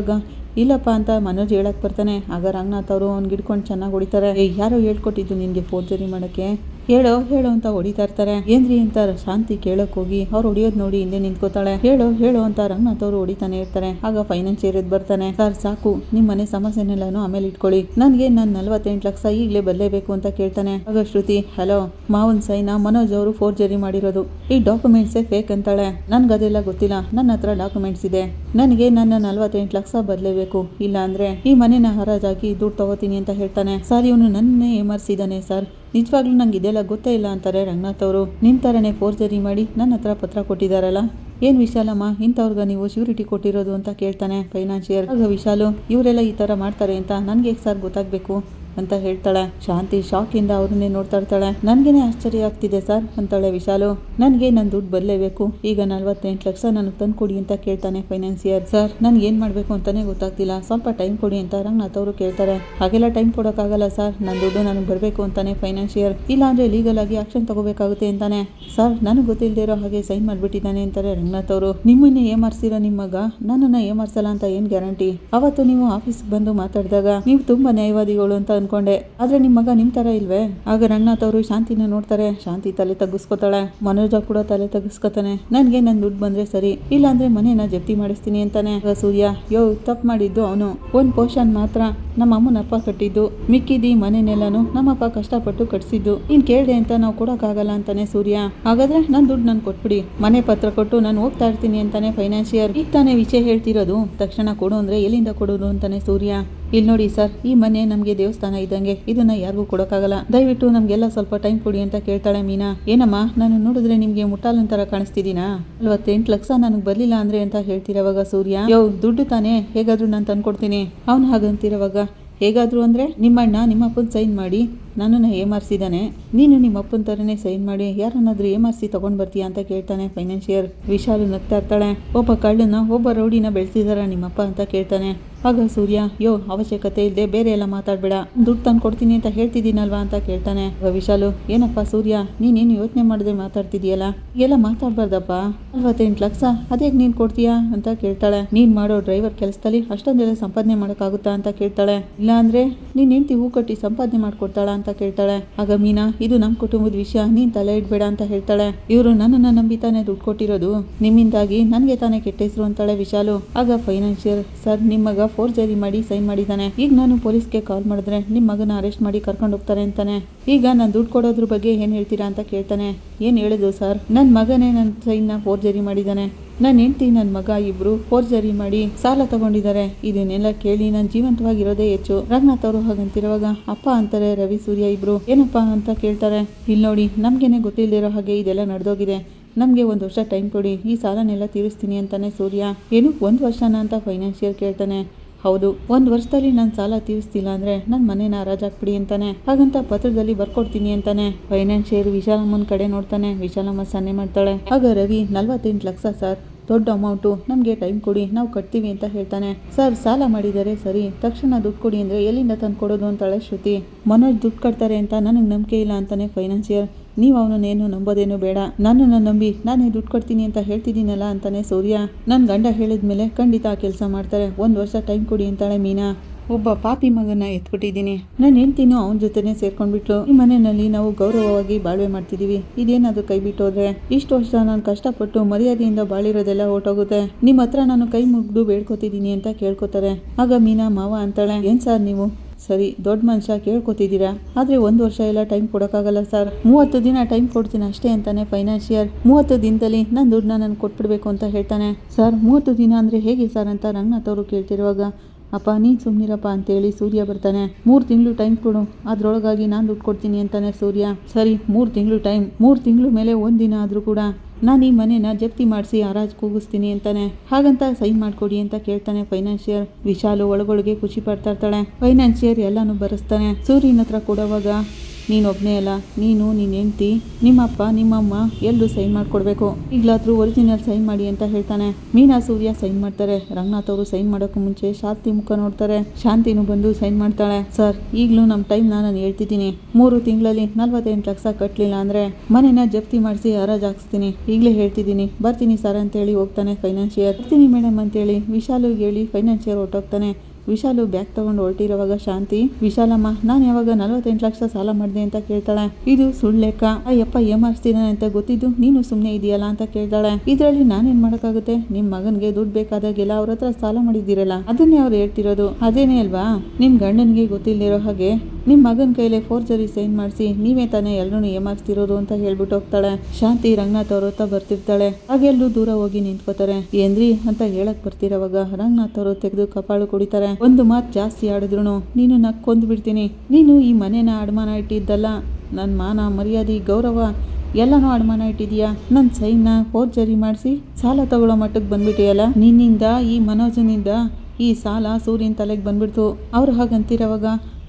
ಇಲ್ಲಪ್ಪ ಅಂತ ಮನೋಜ್ ಹೇಳಕ್ ಬರ್ತಾನೆ. ಆಗ ರಂಗನಾಥ್ ಅವರು ಅವ್ನಿಗೆ ಹಿಡ್ಕೊಂಡು ಚೆನ್ನಾಗಿ ಹೊಡಿತಾರೆ. ಯಾರೋ ಹೇಳ್ಕೊಟ್ಟಿದ್ದು ನಿನ್ಗೆ ಫೋರ್ಜರಿ ಮಾಡಕ್ಕೆ, ಹೇಳೋ ಅಂತ ಹೊಡಿತಾ ಇರ್ತಾರೆ. ಏನ್ರಿ ಅಂತ ಶಾಂತಿ ಕೇಳಕ್ ಹೋಗಿ ಅವ್ರು ಹೊಡಿಯೋದ್ ನೋಡಿ ಹಿಂದೆ ನಿಂತ್ಕೋತಾಳೆ. ಹೇಳೋ ಅಂತ ರಂಗನಾಥ್ ಅವರು ಹೊಡಿತಾನೆ ಇರ್ತಾರೆ. ಆಗ ಫೈನಾನ್ಷಿಯರ್ ಎದ್ದು ಬರ್ತಾನೆ. ಸರ್ ಸಾಕು, ನಿಮ್ ಮನೆ ಸಮಸ್ಯೆನೆಲ್ಲಾನು ಆಮೇಲೆ ಇಟ್ಕೊಳ್ಳಿ, ನನ್ಗೆ ನಾನು 48 ಲಕ್ಷ ಈಗಲೇ ಬರಲೇಬೇಕು ಅಂತ ಕೇಳ್ತಾನೆ. ಆಗ ಶ್ರುತಿ, ಹಲೋ ಮಾವನ್ ಸೈನ ಮನೋಜ್ ಅವರು ಫೋರ್ಜರಿ ಮಾಡಿರೋದು, ಈ ಡಾಕ್ಯುಮೆಂಟ್ಸೇ ಫೇಕ್ ಅಂತಾಳೆ. ನನ್ಗದೆಲ್ಲ ಗೊತ್ತಿಲ್ಲ, ನನ್ನ ಹತ್ರ ಡಾಕ್ಯುಮೆಂಟ್ಸ್ ಇದೆ, ನನಗೆ ನನ್ನ 48 ಲಕ್ಷ ಬರಲೇಬೇಕು, ಇಲ್ಲ ಅಂದ್ರೆ ಈ ಮನೆನ ಹರಾಜಾಗಿ ದುಡ್ಡು ತಗೋತೀನಿ ಅಂತ ಹೇಳ್ತಾನೆ. ಸರ್ ಇವನು ನನ್ನೇ ಏಮರ್ಸಿದಾನೆ ಸರ್, ನಿಜವಾಗ್ಲೂ ನಂಗೆ ಇದೆಲ್ಲ ಗೊತ್ತೇ ಇಲ್ಲ ಅಂತಾರೆ ರಂಗನಾಥ್ ಅವರು. ನಿಮ್ ತರನೇ ಫೋರ್ಜರಿ ಮಾಡಿ ನನ್ನ ಹತ್ರ ಪತ್ರ ಕೊಟ್ಟಿದ್ದಾರಲ್ಲ, ಏನ್ ವಿಶಾಲಮ್ಮ ಇಂಥವ್ರಿಗೆ ನೀವು ಶ್ಯೂರಿಟಿ ಕೊಟ್ಟಿರೋದು ಅಂತ ಕೇಳ್ತಾನೆ ಫೈನಾನ್ಷಿಯರ್. ಆಗ ವಿಶಾಲು, ಇವರೆಲ್ಲ ಈ ತರ ಮಾಡ್ತಾರೆ ಅಂತ ನನ್ಗೆ ಸರ್ ಗೊತ್ತಾಗ್ಬೇಕು ಅಂತ ಹೇಳ್ತಾಳೆ. ಶಾಂತಿ ಶಾಕ್ ಇಂದ ಅವ್ರನ್ನೇ ನೋಡ್ತಾ ಇರ್ತಾಳೆ. ನನ್ಗೇನೆ ಆಶ್ಚರ್ಯ ಆಗ್ತಿದೆ ಸರ್ ಅಂತಾಳೆ ವಿಶಾಲು. ನನ್ಗೆ ನನ್ ದುಡ್ಡು ಬರಲೇಬೇಕು, ಈಗ 48 ಲಕ್ಷ ನನಗೆ ತಂದು ಕೊಡಿ ಅಂತ ಕೇಳ್ತಾನೆ ಫೈನಾನ್ಸಿಯರ್. ಸರ್ ನನ್ಗೆ ಏನ್ ಮಾಡ್ಬೇಕು ಅಂತಾನೆ ಗೊತ್ತಾಗ್ತಿಲ್ಲ, ಸ್ವಲ್ಪ ಟೈಮ್ ಕೊಡಿ ಅಂತ ರಂಗನಾಥ್ ಅವರು ಕೇಳ್ತಾರೆ. ಹಾಗೆಲ್ಲ ಟೈಮ್ ಕೊಡೋಕ್ಕಾಗಲ್ಲ ಸರ್, ನನ್ನ ದುಡ್ಡು ನನಗೆ ಬರಬೇಕು ಅಂತಾನೆ ಫೈನಾನ್ಷಿಯರ್. ಇಲ್ಲ ಅಂದ್ರೆ ಲೀಗಲ್ ಆಗಿ ಆಕ್ಷನ್ ತಗೋಬೇಕಾಗುತ್ತೆ ಅಂತಾನೆ. ಸರ್ ನನಗೆ ಗೊತ್ತಿಲ್ಲದೆ ಇರೋ ಹಾಗೆ ಸೈನ್ ಮಾಡ್ಬಿಟ್ಟಿದ್ದಾನೆ ಅಂತಾರೆ ರಂಗನಾಥ್ ಅವರು. ನಿಮ್ಮನ್ನೇ ಏಮಾರ್ಸಿರೋ ನಿಮ್ಮ ಮಗ ನನ್ನನ್ನ ಏಮಾರ್ಸಲ್ಲ ಅಂತ ಏನ್ ಗ್ಯಾರಂಟಿ? ಅವತ್ತು ನೀವು ಆಫೀಸ್ಗೆ ಬಂದು ಮಾತಾಡಿದಾಗ ನೀವು ತುಂಬಾ ನ್ಯಾಯವಾದಿಗಳು ಅಂತ ಅನ್ಕೊಂಡೆ, ಆದ್ರೆ ನಿಮ್ ಮಗ ನಿಮ್ ತರ ಇಲ್ವೇ? ಆಗ ರಂಗನಾಥ್ ಅವರು ಶಾಂತಿನ ನೋಡ್ತಾರೆ. ಶಾಂತಿ ತಲೆ ತಗ್ಗಿಸ್ಕೋತಾಳೆ. ಮನೋಜ ಕೂಡ ತಲೆ ತಗ್ಗಿಸ್ಕೊತಾನೆ. ನನ್ಗೆ ನನ್ ದುಡ್ಡು ಬಂದ್ರೆ ಸರಿ, ಇಲ್ಲ ಅಂದ್ರೆ ಮನೇನ ಜಪ್ತಿ ಮಾಡಿಸ್ತೀನಿ ಅಂತಾನೆ. ಆಗ ಸೂರ್ಯ, ತಪ್ಪು ಮಾಡಿದ್ದು ಅವನು, ಒಂದ್ ಪೋರ್ಷನ್ ಮಾತ್ರ ನಮ್ಮ ಅಮ್ಮನಪ್ಪ ಕಟ್ಟಿದ್ದು, ಮಿಕ್ಕಿದಿ ಮನೆನೆಲ್ಲಾನು ನಮ್ಮಪ್ಪ ಕಷ್ಟಪಟ್ಟು ಕಟ್ಸಿದ್ದು, ನೀನ್ ಕೇಳ್ದೆ ಅಂತ ನಾವು ಕೊಡೋಕ್ಕಾಗಲ್ಲ ಅಂತಾನೆ ಸೂರ್ಯ. ಹಾಗಾದ್ರೆ ನನ್ ದುಡ್ಡು ನನ್ ಕೊಟ್ಬಿಡಿ, ಮನೆ ಪತ್ರ ಕೊಟ್ಟು ನಾನು ಹೋಗ್ತಾ ಇರ್ತೀನಿ ಅಂತಾನೆ ಫೈನಾನ್ಷಿಯರ್. ಈಗ ತಾನೇ ವಿಷಯ ಹೇಳ್ತಿರೋದು, ತಕ್ಷಣ ಕೊಡು ಅಂದ್ರೆ ಎಲ್ಲಿಂದ ಕೊಡೋದು ಅಂತಾನೆ ಸೂರ್ಯ. ಇಲ್ಲಿ ನೋಡಿ ಸರ್, ಈ ಮನೆ ನಮ್ಗೆ ದೇವಸ್ಥಾನ ಇದ್ದಂಗೆ, ಇದನ್ನ ಯಾರಿಗೂ ಕೊಡೋಕ್ಕಾಗಲ್ಲ, ದಯವಿಟ್ಟು ನಮ್ಗೆಲ್ಲ ಸ್ವಲ್ಪ ಟೈಮ್ ಕೊಡಿ ಅಂತ ಕೇಳ್ತಾಳೆ ಮೀನಾ. ಏನಮ್ಮ ನಾನು ನೋಡಿದ್ರೆ ನಿಮ್ಗೆ ಮುಟ್ಟಾಲನ್ ತರ ಕಾಣಿಸ್ತಿದ್ದೀನಾ? 48 ಲಕ್ಷ ನನಗೆ ಬರ್ಲಿಲ್ಲ ಅಂದ್ರೆ ಅಂತ ಹೇಳ್ತಿರೋವಾಗ ಸೂರ್ಯ, ದುಡ್ಡು ತಾನೇ, ಹೇಗಾದ್ರೂ ನಾನು ತಂದ್ಕೊಡ್ತೀನಿ. ಅವ್ನು ಹಾಗಂತಿರೋವಾಗ ಹೇಗಾದ್ರು ಅಂದ್ರೆ ನಿಮ್ಮಣ್ಣ ನಿಮ್ಮಪ್ಪನ ಸೈನ್ ಮಾಡಿ ನನ್ನನ್ನು ಏಮಾರಿಸಿದಾನೆ, ನೀನು ನಿಮ್ಮ ಅಪ್ಪನ ಥರನೇ ಸೈನ್ ಮಾಡಿ ಯಾರನ್ನಾದ್ರೂ ಏಮಾರಿಸಿ ತಗೊಂಡ್ ಬರ್ತೀಯಾ ಅಂತ ಕೇಳ್ತಾನೆ ಫೈನಾನ್ಷಿಯರ್. ವಿಶಾಲು ನಗ್ತಾ ಇರ್ತಾಳೆ. ಒಬ್ಬ ಕಳ್ಳನ ಒಬ್ಬ ರೌಡಿನ ಬೆಳೆಸಿದಾರ ನಿಮ್ಮಪ್ಪ ಅಂತ ಕೇಳ್ತಾನೆ. ಆಗ ಸೂರ್ಯ, ಅವಶ್ಯಕತೆ ಇಲ್ಲದೆ ಬೇರೆ ಎಲ್ಲ ಮಾತಾಡ್ಬೇಡ, ದುಡ್ಡು ತಂದು ಕೊಡ್ತೀನಿ ಅಂತ ಹೇಳ್ತಿದ್ದೀನಲ್ವಾ ಅಂತ ಕೇಳ್ತಾನೆ. ವಿಶಾಲು, ಏನಪ್ಪ ಸೂರ್ಯ ನೀನೇನು ಯೋಚನೆ ಮಾಡದೆ ಮಾತಾಡ್ತಿದೀಯಲ್ಲ, ಎಲ್ಲ ಮಾತಾಡ್ಬಾರ್ದಪ್ಪ, 48 ಲಕ್ಷ ಅದೇಗ್ ನೀನ್ ಕೊಡ್ತೀಯಾ ಅಂತ ಕೇಳ್ತಾಳೆ. ನೀನ್ ಮಾಡೋ ಡ್ರೈವರ್ ಕೆಲಸದಲ್ಲಿ ಅಷ್ಟೊಂದೆಲ್ಲ ಸಂಪಾದನೆ ಮಾಡೋಕ್ಕಾಗುತ್ತಾ ಅಂತ ಕೇಳ್ತಾಳೆ. ಇಲ್ಲ ಅಂದ್ರೆ ನೀನ್ ಹೆಂಡ್ತಿ ಹೂ ಕಟ್ಟಿ ಸಂಪಾದನೆ ಮಾಡ್ಕೊಡ್ತಾಳ ಅಂತ ಅಂತ ಕೇಳ್ತಾಳೆ. ಆಗ ಮೀನಾ, ಇದು ನಮ್ಮ ಕುಟುಂಬದ ವಿಷಯ, ನೀನ್ ತಲೆ ಇಡ್ಬೇಡ ಅಂತ ಹೇಳ್ತಾಳೆ. ಇವರು ನನ್ನನ್ನ ನಂಬಿತಾನೆ ದುಡ್ಡು ಕೊಟ್ಟಿರೋದು, ನಿಮ್ಮಿಂದಾಗಿ ನನ್ಗೆ ತಾನೇ ಕೆಟ್ಟ ಹೆಸರು ಅಂತಾಳೆ ವಿಶಾಲು. ಆಗ ಫೈನಾನ್ಷಿಯರ್, ಸರ್ ನಿಮ್ಮ ಮಗ ಫೋರ್ಜರಿ ಮಾಡಿ ಸೈನ್ ಮಾಡಿದ್ದಾನೆ, ಈಗ ನಾನು ಪೊಲೀಸ್ಗೆ ಕಾಲ್ ಮಾಡಿದ್ರೆ ನಿಮ್ಮ ಮಗನ ಅರೆಸ್ಟ್ ಮಾಡಿ ಕರ್ಕೊಂಡು ಹೋಗ್ತಾರೆ ಅಂತಾನೆ. ಈಗ ನಾನು ದುಡ್ಡು ಕೊಡೋದ್ರ ಬಗ್ಗೆ ಏನ್ ಹೇಳ್ತೀರಾ ಅಂತ ಕೇಳ್ತಾನೆ. ಏನ್ ಹೇಳುದು ಸರ್, ನನ್ನ ಮಗನೇ ನನ್ನ ಸೈನ್ನ ಫೋರ್ಜರಿ ಮಾಡಿದ್ದಾನೆ, ನನ್ನ ಹೆಂಡತಿ ನನ್ನ ಮಗ ಇಬ್ರು ಫೋರ್ಜರಿ ಮಾಡಿ ಸಾಲ ತಗೊಂಡಿದ್ದಾರೆ. ಇದನ್ನೆಲ್ಲ ಕೇಳಿ ನಾನು ಜೀವಂತವಾಗಿರೋದೇ ಹೆಚ್ಚು. ರಂಗನಾಥ್ ಅವರು ಹಾಗಂತಿರುವಾಗ ಅಪ್ಪ ಅಂತಾರೆ ರವಿ ಸೂರ್ಯ ಇಬ್ರು. ಏನಪ್ಪಾ ಅಂತ ಕೇಳ್ತಾರೆ. ಇಲ್ಲಿ ನೋಡಿ, ನಮ್ಗೇನೆ ಗೊತ್ತಿಲ್ಲದಿರೋ ಹಾಗೆ ಇದೆಲ್ಲ ನಡೆದೋಗಿದೆ, ನಮಗೆ 1 ವರ್ಷ ಟೈಮ್ ಕೊಡಿ, ಈ ಸಾಲನೆಲ್ಲ ತೀರಿಸ್ತೀನಿ ಅಂತಾನೆ ಸೂರ್ಯ. ಏನು 1 ವರ್ಷನ ಅಂತ ಫೈನಾನ್ಷಿಯರ್ ಕೇಳ್ತಾನೆ. ಹೌದು, 1 ವರ್ಷದಲ್ಲಿ ನಾನು ಸಾಲ ತೀರಿಸ್ತಿಲ್ಲ ಅಂದ್ರೆ ನನ್ನ ಮನೇನ ಹರಾಜಾಕ್ಬಿಡಿ ಅಂತಾನೆ. ಹಾಗಂತ ಪತ್ರದಲ್ಲಿ ಬರ್ಕೊಡ್ತೀನಿ ಅಂತಾನೆ. ಫೈನಾನ್ಷಿಯರ್ ವಿಶಾಲಮ್ಮನ ಕಡೆ ನೋಡ್ತಾನೆ. ವಿಶಾಲಮ್ಮ ಸನ್ನೆ ಮಾಡ್ತಾಳೆ. ಆಗ ರವಿ, 48 ಲಕ್ಷ ಸರ್, ದೊಡ್ಡ ಅಮೌಂಟು, ನಮಗೆ ಟೈಮ್ ಕೊಡಿ, ನಾವು ಕಟ್ತೀವಿ ಅಂತ ಹೇಳ್ತಾನೆ. ಸರ್ ಸಾಲ ಮಾಡಿದರೆ ಸರಿ, ತಕ್ಷಣ ದುಡ್ಡು ಕೊಡಿ ಅಂದರೆ ಎಲ್ಲಿಂದ ತಂದು ಕೊಡೋದು ಅಂತಾಳೆ ಶ್ರುತಿ. ಮನೋಜ್ ದುಡ್ಡು ಕಟ್ತಾರೆ ಅಂತ ನನಗೆ ನಂಬಿಕೆ ಇಲ್ಲ ಅಂತಾನೆ ಫೈನಾನ್ಷಿಯರ್. ನೀವು ಅವನನ್ನೇನು ನಂಬೋದೇನು ಬೇಡ, ನನ್ನನ್ನು ನಂಬಿ ನಾನೇ ದುಡ್ಡು ಕೊಡ್ತೀನಿ ಅಂತ ಹೇಳ್ತಿದ್ದೀನಲ್ಲ ಅಂತಾನೆ ಸೂರ್ಯ. ನನ್ನ ಗಂಡ ಹೇಳಿದ್ಮೇಲೆ ಖಂಡಿತ ಆ ಕೆಲಸ ಮಾಡ್ತಾರೆ, 1 ವರ್ಷ ಟೈಮ್ ಕೊಡಿ ಅಂತಾಳೆ ಮೀನಾ. ಒಬ್ಬ ಪಾಪಿ ಮಗನ ಎತ್ಬಿಟ್ಟಿದ್ದೀನಿ, ನನ್ನ ಹೆಂಡ್ತಿನೂ ಅವನ ಜೊತೆನೆ ಸೇರ್ಕೊಂಡ್ಬಿಟ್ಲು. ಈ ಮನೆಯಲ್ಲಿ ನಾವು ಗೌರವವಾಗಿ ಬಾಳ್ವೆ ಮಾಡ್ತಿದೀವಿ, ಇದೇನಾದ್ರೂ ಕೈ ಬಿಟ್ಟೋದ್ರೆ ಇಷ್ಟು ವರ್ಷ ನಾನು ಕಷ್ಟಪಟ್ಟು ಮರ್ಯಾದೆಯಿಂದ ಬಾಳಿರೋದೆಲ್ಲ ಹೊರಟೋಗುತ್ತೆ. ನಿಮ್ಮ ಹತ್ರ ನಾನು ಕೈ ಮುಗ್ದು ಬೇಡ್ಕೊತಿದ್ದೀನಿ ಅಂತ ಕೇಳ್ಕೊತಾರೆ. ಆಗ ಮೀನಾ ಮಾವ ಅಂತಾಳೆ. ಏನ್ ಸರ್ ನೀವು ಸರಿ ದೊಡ್ಡ ಮನುಷ್ಯ ಕೇಳ್ಕೊತಿದ್ದೀರಾ, ಆದರೆ 1 ವರ್ಷ ಎಲ್ಲ ಟೈಮ್ ಕೊಡೋಕ್ಕಾಗಲ್ಲ ಸರ್, 30 ದಿನ ಟೈಮ್ ಕೊಡ್ತೀನಿ ಅಷ್ಟೇ ಅಂತಾನೆ ಫೈನಾನ್ಷಿಯರ್. 30 ದಿನದಲ್ಲಿ ನನ್ನ ದುಡ್ಡನ್ನ ನಾನು ಕೊಟ್ಬಿಡ್ಬೇಕು ಅಂತ ಹೇಳ್ತಾನೆ. ಸರ್ 30 ದಿನ ಅಂದರೆ ಹೇಗೆ ಸರ್ ಅಂತ ರಂಗನಾಥ್ ಅವರು ಕೇಳ್ತಿರುವಾಗ, ಅಪ್ಪ ನೀನು ಸುಮ್ಮನಿರಪ್ಪ ಅಂತೇಳಿ ಸೂರ್ಯ ಬರ್ತಾನೆ. 3 ತಿಂಗಳು ಟೈಮ್ ಕೊಡು, ಅದರೊಳಗಾಗಿ ನಾನು ದುಡ್ಡು ಕೊಡ್ತೀನಿ ಅಂತಾನೆ ಸೂರ್ಯ. ಸರಿ 3 ತಿಂಗಳು ಟೈಮ್, 3 ತಿಂಗಳು ಮೇಲೆ 1 ದಿನ ಆದರೂ ಕೂಡ ನಾನು ಈ ಮನೇನ ಜಪ್ತಿ ಮಾಡಿಸಿ ಹರಾಜು ಕೂಗಿಸ್ತೀನಿ ಅಂತಾನೆ. ಹಾಗಂತ ಸೈನ್ ಮಾಡ್ಕೊಡಿ ಅಂತ ಕೇಳ್ತಾನೆ ಫೈನಾನ್ಷಿಯರ್. ವಿಶಾಲು ಒಳಗೊಳಗೆ ಖುಷಿ ಪಡ್ತಾ ಇರ್ತಾಳೆ. ಫೈನಾನ್ಷಿಯರ್ ಎಲ್ಲಾನು ಬರೆಸ್ತಾನೆ. ಸೂರ್ಯನ ಹತ್ರ ಕೊಡುವಾಗ, ನೀನೊಬ್ಬನೇ ಅಲ್ಲ, ನೀನು, ನಿನ್ನ ಹೆಂಡ್ತಿ, ನಿಮ್ಮಪ್ಪ, ನಿಮ್ಮಮ್ಮ ಎಲ್ಲರೂ ಸೈನ್ ಮಾಡಿಕೊಡ್ಬೇಕು, ಈಗಲಾದ್ರೂ ಒರಿಜಿನಲ್ ಸೈನ್ ಮಾಡಿ ಅಂತ ಹೇಳ್ತಾನೆ. ಮೀನಾ ಸೂರ್ಯ ಸೈನ್ ಮಾಡ್ತಾರೆ. ರಂಗನಾಥ್ ಅವರು ಸೈನ್ ಮಾಡೋಕ್ಕೂ ಮುಂಚೆ ಶಾಂತಿ ಮುಖ ನೋಡ್ತಾರೆ. ಶಾಂತಿನೂ ಬಂದು ಸೈನ್ ಮಾಡ್ತಾಳೆ. ಸರ್ ಈಗಲೂ ನಮ್ಮ ಟೈಮ್ನ ನಾನು ಹೇಳ್ತಿದ್ದೀನಿ, 3 ತಿಂಗಳಲ್ಲಿ 48 ಲಕ್ಷ ಕಟ್ಟಲಿಲ್ಲ ಅಂದರೆ ಮನೆನ ಜಪ್ತಿ ಮಾಡಿಸಿ ಹರಾಜು ಹಾಕ್ಸ್ತೀನಿ, ಈಗಲೇ ಹೇಳ್ತಿದ್ದೀನಿ, ಬರ್ತೀನಿ ಸರ್ ಅಂತೇಳಿ ಹೋಗ್ತಾನೆ ಫೈನಾನ್ಷಿಯರ್. ಬರ್ತೀನಿ ಮೇಡಮ್ ಅಂತೇಳಿ ವಿಶಾಲುಗೆ ಹೇಳಿ ಫೈನಾನ್ಷಿಯರ್ ಹೊರಟೋಗ್ತಾನೆ. ವಿಶಾಲು ಬ್ಯಾಗ್ ತಗೊಂಡು ಹೊರಟಿರುವಾಗ ಶಾಂತಿ, ವಿಶಾಲಮ್ಮ ನಾನು ಯಾವಾಗ 48 ಲಕ್ಷ ಸಾಲ ಮಾಡಿದೆ ಅಂತ ಕೇಳ್ತಾಳೆ. ಇದು ಸುಳ್ಳು ಲೆಕ್ಕ, ಅಯ್ಯಪ್ಪ ಏಮಾರಿಸ್ತಿದ್ದಾನೆ ಅಂತ ಗೊತ್ತಿದ್ದು ನೀನು ಸುಮ್ಮನೆ ಇದೆಯಲ್ಲ ಅಂತ ಕೇಳ್ತಾಳೆ. ಇದರಲ್ಲಿ ನಾನೇನ್ ಮಾಡೋಕ್ಕಾಗುತ್ತೆ, ನಿಮ್ಮ ಮಗನಿಗೆ ದುಡ್ಡು ಬೇಕಾದಾಗೆಲ್ಲ ಅವ್ರ ಹತ್ರ ಸಾಲ ಮಾಡಿದ್ದೀರಲ್ಲ, ಅದನ್ನೇ ಅವ್ರು ಹೇಳ್ತಿರೋದು, ಅದೇನೇ ಅಲ್ವಾ. ನಿಮ್ಮ ಗಂಡನಿಗೆ ಗೊತ್ತಿಲ್ಲದಿರೋ ಹಾಗೆ ನಿಮ್ಮ ಮಗನ ಕೈಲೇ ಫೋರ್ಜರಿ ಸೈನ್ ಮಾಡಿಸಿ ನೀವೇ ತಾನೇ ಎಲ್ಲರೂ ಏಮಾರಿಸ್ತಿರೋದು ಅಂತ ಹೇಳ್ಬಿಟ್ಟು ಹೋಗ್ತಾಳೆ. ಶಾಂತಿ ರಂಗನಾಥ್ ಅವ್ರ ಹತ್ರ ಬರ್ತಿರ್ತಾಳೆ. ಹಾಗೆಲ್ಲರೂ ದೂರ ಹೋಗಿ ನಿಂತ್ಕೋತಾರೆ. ಏನ್ರಿ ಅಂತ ಹೇಳಕ್ ಬರ್ತಿರೋವಾಗ ರಂಗನಾಥ್ ಅವರು ತೆಗೆದು ಕಪಾಳು ಕುಡಿತಾರೆ. ಒಂದು ಮಾತು ಜಾಸ್ತಿ ಆಡಿದ್ರು ನೀನು ಕೊಂದು ಬಿಡ್ತೀನಿ, ನೀನು ಈ ಮನೇನ ಅಡಮಾನ ಇಟ್ಟಿದ್ದಲ್ಲ, ನನ್ನ ಮಾನ ಮರ್ಯಾದೆ ಗೌರವ ಎಲ್ಲನೂ ಅಡಮಾನ ಇಟ್ಟಿದೀಯಾ, ನನ್ನ ಸೈನ್ನ ಫೋರ್ಜರಿ ಮಾಡಿಸಿ ಸಾಲ ತಗೊಳ್ಳೋ ಮಟ್ಟಕ್ಕೆ ಬಂದ್ಬಿಟ್ಟಿಯಲ್ಲ, ನಿನ್ನಿಂದ ಈ ಮನೋಜನಿಂದ ಈ ಸಾಲ ಸೂರ್ಯನ ತಲೆಗೆ ಬಂದ್ಬಿಡ್ತು. ಅವ್ರು ಹಾಗಂತಿರೋವಾಗ,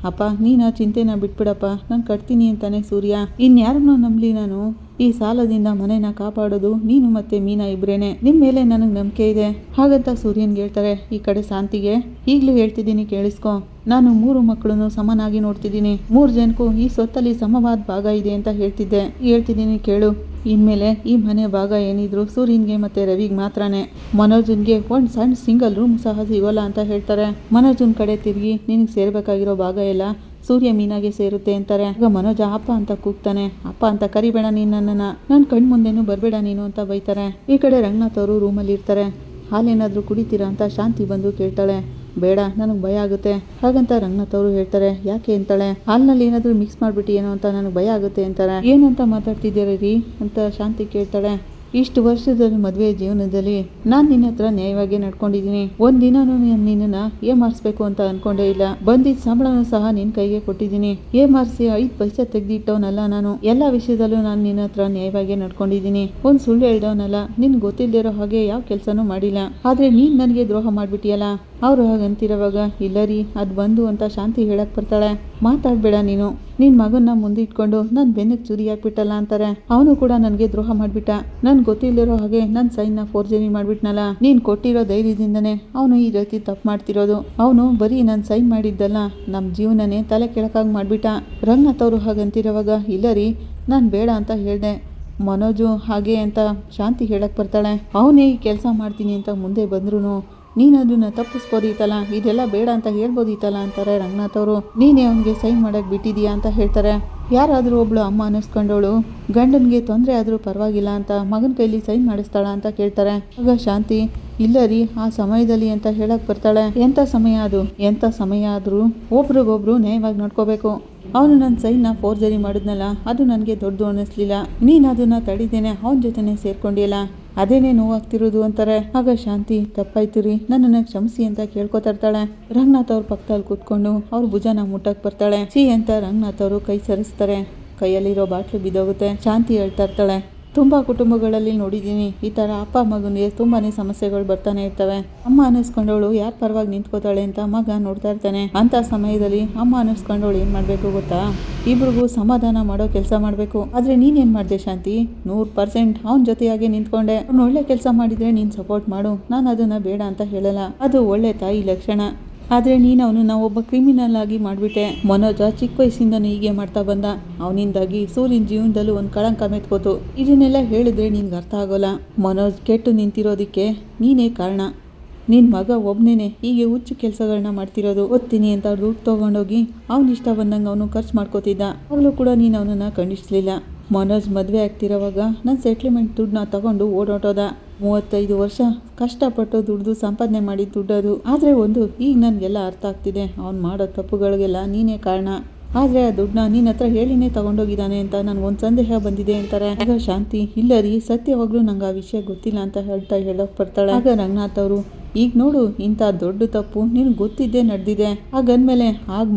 ಅಪ್ಪ ನೀನು ಚಿಂತೆನ ಬಿಟ್ಬಿಡಪ್ಪ, ನಾನು ಕಟ್ತೀನಿ ಅಂತಾನೆ ಸೂರ್ಯ. ಇನ್ಯಾರನ್ನೂ ನಂಬಲಿ, ನಾನು ಈ ಸಾಲದಿಂದ ಮನೆನ ಕಾಪಾಡೋದು ನೀನು ಮತ್ತೆ ಮೀನಾ ಇಬ್ರೇನೆ, ನಿಮ್ಮ ಮೇಲೆ ನನಗೆ ನಂಬಿಕೆ ಇದೆ ಹಾಗಂತ ಸೂರ್ಯನ್ಗೆ ಹೇಳ್ತಾರೆ. ಈ ಕಡೆ ಶಾಂತಿಗೆ, ಈಗಲೂ ಹೇಳ್ತಿದ್ದೀನಿ ಕೇಳಿಸ್ಕೊ, ನಾನು 3 ಮಕ್ಕಳನ್ನು ಸಮನಾಗಿ ನೋಡ್ತಿದ್ದೀನಿ, 3 ಜನಕ್ಕೂ ಈ ಸ್ವತ್ತಲ್ಲಿ ಸಮವಾದ ಭಾಗ ಇದೆ ಅಂತ ಹೇಳ್ತಿದ್ದೀನಿ ಕೇಳು. ಇನ್ಮೇಲೆ ಈ ಮನೆ ಭಾಗ ಏನಿದ್ರು ಸೂರ್ಯನ್ಗೆ ಮತ್ತೆ ರವಿಗೆ ಮಾತ್ರನೇ, ಮನೋಜನ್ಗೆ ಒಂದು ಸಣ್ಣ ಸಿಂಗಲ್ ರೂಮ್ ಸಹ ಸಿಗೋಲ್ಲ ಅಂತ ಹೇಳ್ತಾರೆ. ಮನೋಜನ್ ಕಡೆ ತಿರುಗಿ, ನಿನಗೆ ಸೇರ್ಬೇಕಾಗಿರೋ ಭಾಗ ಎಲ್ಲ ಸೂರ್ಯ ಮೀನಾಗೆ ಸೇರುತ್ತೆ ಅಂತಾರೆ. ಆಗ ಮನೋಜ ಅಪ್ಪ ಅಂತ ಕೂಗ್ತಾನೆ. ಅಪ್ಪ ಅಂತ ಕರಿಬೇಡ ನೀನು ನನ್ನನ್ನು, ನನ್ನ ಕಣ್ ಮುಂದೆನೂ ಬರಬೇಡ ನೀನು ಅಂತ ಬೈತಾರೆ. ಈ ಕಡೆ ರಂಗನಾಥ್ ಅವರು ರೂಮಲ್ಲಿ ಇರ್ತಾರೆ. ಹಾಲೇನಾದರೂ ಕುಡಿತೀರಾ ಅಂತ ಶಾಂತಿ ಬಂದು ಕೇಳ್ತಾಳೆ. ಬೇಡ, ನನಗೆ ಭಯ ಆಗುತ್ತೆ ಹಾಗಂತ ರಂಗನಾಥ್ ಅವರು ಹೇಳ್ತಾರೆ. ಯಾಕೆ ಅಂತಾಳೆ. ಹಾಲಿನಲ್ಲಿ ಏನಾದರೂ ಮಿಕ್ಸ್ ಮಾಡಿಬಿಟ್ಟು ಏನೋ ಅಂತ ನನಗೆ ಭಯ ಆಗುತ್ತೆ ಅಂತಾರೆ. ಏನು ಅಂತ ಮಾತಾಡ್ತಿದ್ದೀರಿ ರೀ ಅಂತ ಶಾಂತಿ ಕೇಳ್ತಾಳೆ. ಇಷ್ಟು ವರ್ಷದಲ್ಲಿ ಮದುವೆ ಜೀವನದಲ್ಲಿ ನಾನು ನಿನ್ನ ಹತ್ರ ನ್ಯಾಯವಾಗಿ ನಡ್ಕೊಂಡಿದ್ದೀನಿ, ಒಂದಿನೂ ನಿನ್ನನ್ನು ಏಮಾರಿಸ್ಬೇಕು ಅಂತ ಅನ್ಕೊಂಡೇ ಇಲ್ಲ. ಬಂದಿದ್ದ ಸಂಬಳನೂ ಸಹ ನಿನ್ನ ಕೈಗೆ ಕೊಟ್ಟಿದ್ದೀನಿ, ಏಮಾರಿಸಿ 5 ಪೈಸೆ ತೆಗೆದಿಟ್ಟವನಲ್ಲ ನಾನು. ಎಲ್ಲ ವಿಷಯದಲ್ಲೂ ನಾನು ನಿನ್ನ ಹತ್ರ ನ್ಯಾಯವಾಗಿ ನಡ್ಕೊಂಡಿದ್ದೀನಿ, ಒಂದು ಸುಳ್ಳು ಹೇಳ್ದವನಲ್ಲ, ನಿನ್ಗೆ ಗೊತ್ತಿಲ್ಲದಿರೋ ಹಾಗೆ ಯಾವ ಕೆಲಸನೂ ಮಾಡಿಲ್ಲ. ಆದರೆ ನೀನು ನನಗೆ ದ್ರೋಹ ಮಾಡಿಬಿಟ್ಟಿಯಲ್ಲ. ಅವರು ಹಾಗಂತಿರೋವಾಗ, ಇಲ್ಲ ರೀ ಅದು ಬಂದು ಅಂತ ಶಾಂತಿ ಹೇಳಕ್ ಬರ್ತಾಳೆ. ಮಾತಾಡಬೇಡ ನೀನು, ನಿನ್ನ ಮಗನ್ನ ಮುಂದಿಟ್ಕೊಂಡು ನನ್ನ ಬೆನ್ನಿಗೆ ಚುರಿ ಹಾಕ್ಬಿಟ್ಟಲ್ಲ ಅಂತಾರೆ. ಅವನು ಕೂಡ ನನಗೆ ದ್ರೋಹ ಮಾಡಿಬಿಟ್ಟ, ನನ್ಗೆ ಗೊತ್ತಿಲ್ಲದಿರೋ ಹಾಗೆ ನನ್ನ ಸೈನ್ನ ಫೋರ್ಜರಿ ಮಾಡಿಬಿಟ್ನಲ್ಲ. ನೀನು ಕೊಟ್ಟಿರೋ ಧೈರ್ಯದಿಂದನೇ ಅವನು ಈ ರೀತಿ ತಪ್ಪು ಮಾಡ್ತಿರೋದು. ಅವನು ಬರೀ ನಾನು ಸೈನ್ ಮಾಡಿದ್ದಲ್ಲ, ನಮ್ಮ ಜೀವನನೇ ತಲೆ ಕೆಳಕಾಗಿ ಮಾಡಿಬಿಟ್ಟ. ರಂಗನಾಥ್ ಅವರು ಹಾಗಂತಿರೋವಾಗ, ಇಲ್ಲ ರೀ ನಾನು ಬೇಡ ಅಂತ ಹೇಳಿದೆ, ಮನೋಜು ಹಾಗೆ ಅಂತ ಶಾಂತಿ ಹೇಳಕ್ ಬರ್ತಾಳೆ. ಅವನೇ ಈ ಕೆಲಸ ಮಾಡ್ತೀನಿ ಅಂತ ಮುಂದೆ ಬಂದ್ರು ನೀನು ಅದನ್ನ ತಪ್ಪಿಸ್ಬೋದಿತ್ತಲ್ಲ, ಇದೆಲ್ಲ ಬೇಡ ಅಂತ ಹೇಳ್ಬೋದಿತ್ತಲ್ಲ ಅಂತಾರೆ ರಂಗನಾಥ್ ಅವರು. ನೀನೇ ಅವನಿಗೆ ಸೈನ್ ಮಾಡಕ್ ಬಿಟ್ಟಿದೀಯಾ ಅಂತ ಹೇಳ್ತಾರೆ. ಯಾರಾದರೂ ಒಬ್ಳು ಅಮ್ಮ ಅನ್ನಿಸ್ಕೊಂಡವಳು ಗಂಡನಿಗೆ ತೊಂದರೆ ಆದರೂ ಪರವಾಗಿಲ್ಲ ಅಂತ ಮಗನ ಕೈಲಿ ಸೈನ್ ಮಾಡಿಸ್ತಾಳ ಅಂತ ಕೇಳ್ತಾರೆ. ಆಗ ಶಾಂತಿ, ಇಲ್ಲ ರೀ, ಆ ಸಮಯದಲ್ಲಿ ಅಂತ ಹೇಳಕ್ ಬರ್ತಾಳೆ. ಎಂಥ ಸಮಯ ಅದು? ಎಂಥ ಸಮಯ ಆದರೂ ಒಬ್ರಿಗೊಬ್ರು ನ್ಯಾಯವಾಗಿ ನೋಡ್ಕೋಬೇಕು. ಅವನು ನನ್ನ ಸೈನ್ನ ಫೋರ್ಜರಿ ಮಾಡಿದ್ನಲ್ಲ, ಅದು ನನಗೆ ದೊಡ್ಡದು ಅನ್ನಿಸ್ಲಿಲ್ಲ. ನೀನು ಅದನ್ನ ತಡಿದೇನೆ ಅವನ ಜೊತೆನೆ ಸೇರ್ಕೊಂಡಿಲ್ಲ, ಅದೇನೇ ನೋವಾಗ್ತಿರೋದು ಅಂತಾರೆ. ಆಗ ಶಾಂತಿ, ತಪ್ಪಾಯ್ತು ರೀ, ನನ್ನನ್ನು ಕ್ಷಮಿಸಿ ಅಂತ ಕೇಳ್ಕೊತಾ ಇರ್ತಾಳೆ. ರಂಗನಾಥ್ ಅವ್ರ ಪಕ್ಕದಲ್ಲಿ ಕೂತ್ಕೊಂಡು ಅವ್ರ ಭುಜನ ಮುಟ್ಟಕ್ ಬರ್ತಾಳೆ. ಸಿ ಅಂತ ರಂಗನಾಥ್ ಅವರು ಕೈ ಸರಿಸ್ತಾರೆ. ಕೈಯಲ್ಲಿರೋ ಬಾಟ್ಲು ಬಿದ್ದೋಗುತ್ತೆ. ಶಾಂತಿ ಹೇಳ್ತಾ ಇರ್ತಾಳೆ, ತುಂಬ ಕುಟುಂಬಗಳಲ್ಲಿ ನೋಡಿದ್ದೀನಿ, ಈ ಥರ ಅಪ್ಪ ಮಗನಿಗೆ ತುಂಬಾ ಸಮಸ್ಯೆಗಳು ಬರ್ತಾನೆ ಇರ್ತವೆ. ಅಮ್ಮ ಅನ್ನಿಸ್ಕೊಂಡವಳು ಯಾರ ಪರವಾಗಿ ನಿಂತ್ಕೋತಾಳೆ ಅಂತ ಮಗ ನೋಡ್ತಾ ಇರ್ತಾನೆ. ಅಂತ ಸಮಯದಲ್ಲಿ ಅಮ್ಮ ಅನ್ನಿಸ್ಕೊಂಡವಳು ಏನು ಮಾಡಬೇಕು ಗೊತ್ತಾ? ಇಬ್ರಿಗೂ ಸಮಾಧಾನ ಮಾಡೋ ಕೆಲಸ ಮಾಡಬೇಕು. ಆದರೆ ನೀನೇನು ಮಾಡಿದೆ ಶಾಂತಿ? 100% ಅವನ ಜೊತೆಯಾಗೆ ನಿಂತ್ಕೊಂಡೆ. ಅವ್ನು ಒಳ್ಳೆ ಕೆಲಸ ಮಾಡಿದರೆ ನೀನು ಸಪೋರ್ಟ್ ಮಾಡು, ನಾನು ಅದನ್ನು ಬೇಡ ಅಂತ ಹೇಳಲ್ಲ. ಅದು ಒಳ್ಳೆ ತಾಯಿ ಲಕ್ಷಣ. ಆದರೆ ನೀನು ಅವನನ್ನು ಒಬ್ಬ ಕ್ರಿಮಿನಲ್ ಆಗಿ ಮಾಡಿಬಿಟ್ಟೆ. ಮನೋಜ ಚಿಕ್ಕ ವಯಸ್ಸಿಂದನೂ ಹೀಗೆ ಮಾಡ್ತಾ ಬಂದ. ಅವನಿಂದಾಗಿ ಸೂರ್ಯನ ಜೀವನದಲ್ಲೂ ಒಂದು ಕಳಂಕ ಮೆತ್ಕೋತು. ಇದನ್ನೆಲ್ಲ ಹೇಳಿದ್ರೆ ನಿನ್ಗೆ ಅರ್ಥ ಆಗೋಲ್ಲ. ಮನೋಜ್ ಕೆಟ್ಟು ನಿಂತಿರೋದಕ್ಕೆ ನೀನೇ ಕಾರಣ. ನಿನ್ನ ಮಗ ಒಬ್ಬನೇ ಹೀಗೆ ಹುಚ್ಚು ಕೆಲಸಗಳನ್ನ ಮಾಡ್ತಿರೋದು. ಓದ್ತೀನಿ ಅಂತ ದುಡ್ಡು ತೊಗೊಂಡೋಗಿ ಅವ್ನು ಇಷ್ಟ ಬಂದಂಗೆ ಅವನು ಖರ್ಚು ಮಾಡ್ಕೋತಿದ್ದ. ಆಗಲೂ ಕೂಡ ನೀನು ಅವನನ್ನು ಖಂಡಿಸಲಿಲ್ಲ. ಮನೋಜ್ ಮದುವೆ ಆಗ್ತಿರೋವಾಗ ನನ್ನ ಸೆಟ್ಲ್ಮೆಂಟ್ ದುಡ್ಡನ್ನ ತಗೊಂಡು ಓಡೋಟೋದ. 35 ವರ್ಷ ಕಷ್ಟಪಟ್ಟು ದುಡ್ದು ಸಂಪಾದನೆ ಮಾಡಿದ ದುಡ್ಡದು. ಆದರೆ ಈಗ ನನಗೆಲ್ಲ ಅರ್ಥ ಆಗ್ತಿದೆ, ಅವ್ನು ಮಾಡೋ ತಪ್ಪುಗಳಿಗೆಲ್ಲ ನೀನೇ ಕಾರಣ. ಆದರೆ ಆ ದುಡ್ಡನ್ನ ನಿನ್ನ ಹತ್ರ ಹೇಳಿನೇ ತಗೊಂಡೋಗಿದ್ದಾನೆ ಅಂತ ನನಗೊಂದು ಸಂದೇಹ ಬಂದಿದೆ ಅಂತಾರೆ. ಆಗ ಶಾಂತಿ, ಇಲ್ಲ ರೀ, ಸತ್ಯವಾಗ್ಲೂ ನಂಗೆ ಆ ವಿಷಯ ಗೊತ್ತಿಲ್ಲ ಅಂತ ಹೇಳೋಕೆ ಬರ್ತಾಳೆ. ಆಗ ರಂಗನಾಥ್ ಅವರು, ಈಗ ನೋಡು, ಇಂಥ ದೊಡ್ಡ ತಪ್ಪು ನಿನಗೆ ಗೊತ್ತಿದ್ದೇ ನಡೆದಿದೆ. ಹಾಗಂದ್ಮೇಲೆ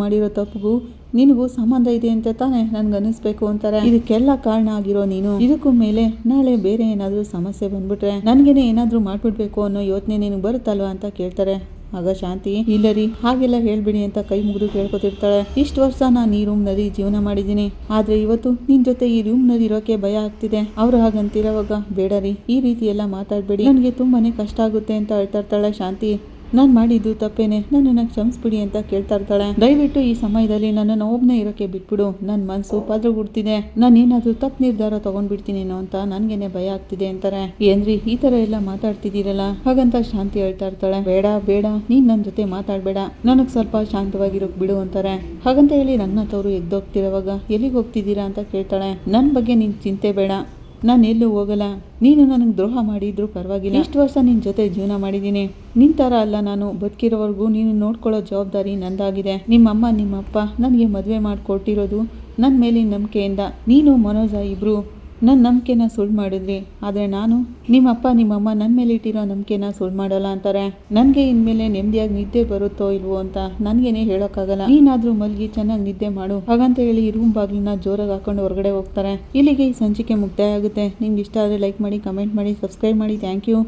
ಮಾಡಿರೋ ತಪ್ಪುಗೂ ನಿನಗೂ ಸಂಬಂಧ ಇದೆ ಅಂತ ತಾನೇ ನನ್ಗನ್ನಿಸ್ಬೇಕು ಅಂತಾರೆ. ಇದಕ್ಕೆಲ್ಲ ಕಾರಣ ಆಗಿರೋ ನೀನು. ಇದಕ್ಕೂ ಮೇಲೆ ನಾಳೆ ಬೇರೆ ಏನಾದರೂ ಸಮಸ್ಯೆ ಬಂದ್ಬಿಟ್ರೆ ನನಗೇನೆ ಏನಾದರೂ ಮಾಡ್ಬಿಡ್ಬೇಕು ಅನ್ನೋ ಯೋಚನೆ ನಿನಗೆ ಬರುತ್ತಲ್ವಾ ಅಂತ ಕೇಳ್ತಾರೆ. ಆಗ ಶಾಂತಿ, ಇಲ್ಲ ರೀ, ಹಾಗೆಲ್ಲ ಹೇಳ್ಬಿಡಿ ಅಂತ ಕೈ ಮುಗಿದು ಕೇಳ್ಕೊತಿರ್ತಾಳೆ. ಇಷ್ಟು ವರ್ಷ ನಾನು ಈ ರೂಮ್ನಲ್ಲಿ ಜೀವನ ಮಾಡಿದ್ದೀನಿ, ಆದರೆ ಇವತ್ತು ನಿನ್ನ ಜೊತೆ ಈ ರೂಮ್ನಲ್ಲಿ ಇರೋಕೆ ಭಯ ಆಗ್ತಿದೆ. ಅವ್ರು ಹಾಗಂತಿರೋವಾಗ ಬೇಡ ರೀ, ಈ ರೀತಿ ಎಲ್ಲ ಮಾತಾಡಬೇಡಿ, ನನಗೆ ತುಂಬಾನೇ ಕಷ್ಟ ಆಗುತ್ತೆ ಅಂತ ಹೇಳ್ತಾ ಇರ್ತಾಳೆ ಶಾಂತಿ. ನಾನು ಮಾಡಿದ್ದು ತಪ್ಪೇನೆ, ನನ್ನನ್ನು ಕ್ಷಮಿಸ್ಬಿಡಿ ಅಂತ ಕೇಳ್ತಾ ಇರ್ತಾಳೆ. ದಯವಿಟ್ಟು ಈ ಸಮಯದಲ್ಲಿ ನನ್ನನ್ನು ಒಬ್ಬನೇ ಇರೋಕ್ಕೆ ಬಿಟ್ಬಿಡು, ನನ್ನ ಮನಸ್ಸು ಪದ್ರಗುಡ್ತಿದೆ, ನಾನು ಏನಾದರೂ ತಪ್ಪು ನಿರ್ಧಾರ ತಗೊಂಡ್ಬಿಡ್ತೀನೇನೋ ಅಂತ ನನಗೇನೆ ಭಯ ಆಗ್ತಿದೆ ಅಂತಾರೆ. ಏನ್ರಿ ಈ ಥರ ಎಲ್ಲ ಮಾತಾಡ್ತಿದ್ದೀರಲ್ಲ ಹಾಗಂತ ಶಾಂತಿ ಹೇಳ್ತಾ ಇರ್ತಾಳೆ. ಬೇಡ ಬೇಡ, ನೀನು ನನ್ನ ಜೊತೆ ಮಾತಾಡಬೇಡ, ನನಗೆ ಸ್ವಲ್ಪ ಶಾಂತವಾಗಿರೋಕೆ ಬಿಡು ಅಂತಾರೆ. ಹಾಗಂತ ಹೇಳಿ ರಂಗನಾಥ್ ಅವರು ಎದ್ದೋಗ್ತಿರೋವಾಗ ಎಲ್ಲಿಗೆ ಹೋಗ್ತಿದ್ದೀರಾ ಅಂತ ಕೇಳ್ತಾಳೆ. ನನ್ನ ಬಗ್ಗೆ ನೀನು ಚಿಂತೆ ಬೇಡ, ನಾನು ಎಲ್ಲೂ ಹೋಗಲ್ಲ. ನೀನು ನನಗೆ ದ್ರೋಹ ಮಾಡಿದ್ರು ಪರವಾಗಿಲ್ಲ, ಇಷ್ಟು ವರ್ಷ ನಿನ್ನ ಜೊತೆ ಜೀವನ ಮಾಡಿದ್ದೀನಿ. ನಿನ್ನ ಥರ ಅಲ್ಲ ನಾನು, ಬದುಕಿರೋವರೆಗೂ ನೀನು ನೋಡ್ಕೊಳ್ಳೋ ಜವಾಬ್ದಾರಿ ನಂದಾಗಿದೆ. ನಿಮ್ಮಮ್ಮ ನಿಮ್ಮಪ್ಪ ನನಗೆ ಮದುವೆ ಮಾಡಿಕೊಟ್ಟಿರೋದು ನನ್ನ ಮೇಲಿನ ನಂಬಿಕೆಯಿಂದ. ನೀನು ಮನೋಜ ಇಬ್ಬರು ನನ್ನ ನಂಬಿಕೆನ ಸುಳ್ಳು ಮಾಡಿದ್ರಿ, ಆದರೆ ನಾನು ನಿಮ್ಮಪ್ಪ ನಿಮ್ಮಮ್ಮ ನನ್ನ ಮೇಲೆ ಇಟ್ಟಿರೋ ನಂಬಿಕೆನ ಸುಳ್ಳು ಮಾಡಲ್ಲ ಅಂತಾರೆ. ನನಗೆ ಇನ್ಮೇಲೆ ನೆಮ್ಮದಿಯಾಗಿ ನಿದ್ದೆ ಬರುತ್ತೋ ಇಲ್ವೋ ಅಂತ ನನಗೇನೆ ಹೇಳೋಕ್ಕಾಗಲ್ಲ. ನೀನಾದರೂ ಮಲಗಿ ಚೆನ್ನಾಗಿ ನಿದ್ದೆ ಮಾಡು ಹಾಗಂತ ಹೇಳಿ ರೂಮ್ ಬಾಗಿಲನ್ನ ಜೋರಾಗಿ ಹಾಕೊಂಡು ಹೊರಗಡೆ ಹೋಗ್ತಾರೆ. ಇಲ್ಲಿಗೆ ಈ ಸಂಚಿಕೆ ಮುಕ್ತಾಯ ಆಗುತ್ತೆ. ನಿಮ್ಗೆ ಇಷ್ಟ ಆದರೆ ಲೈಕ್ ಮಾಡಿ, ಕಮೆಂಟ್ ಮಾಡಿ, ಸಬ್ಸ್ಕ್ರೈಬ್ ಮಾಡಿ. Thank you.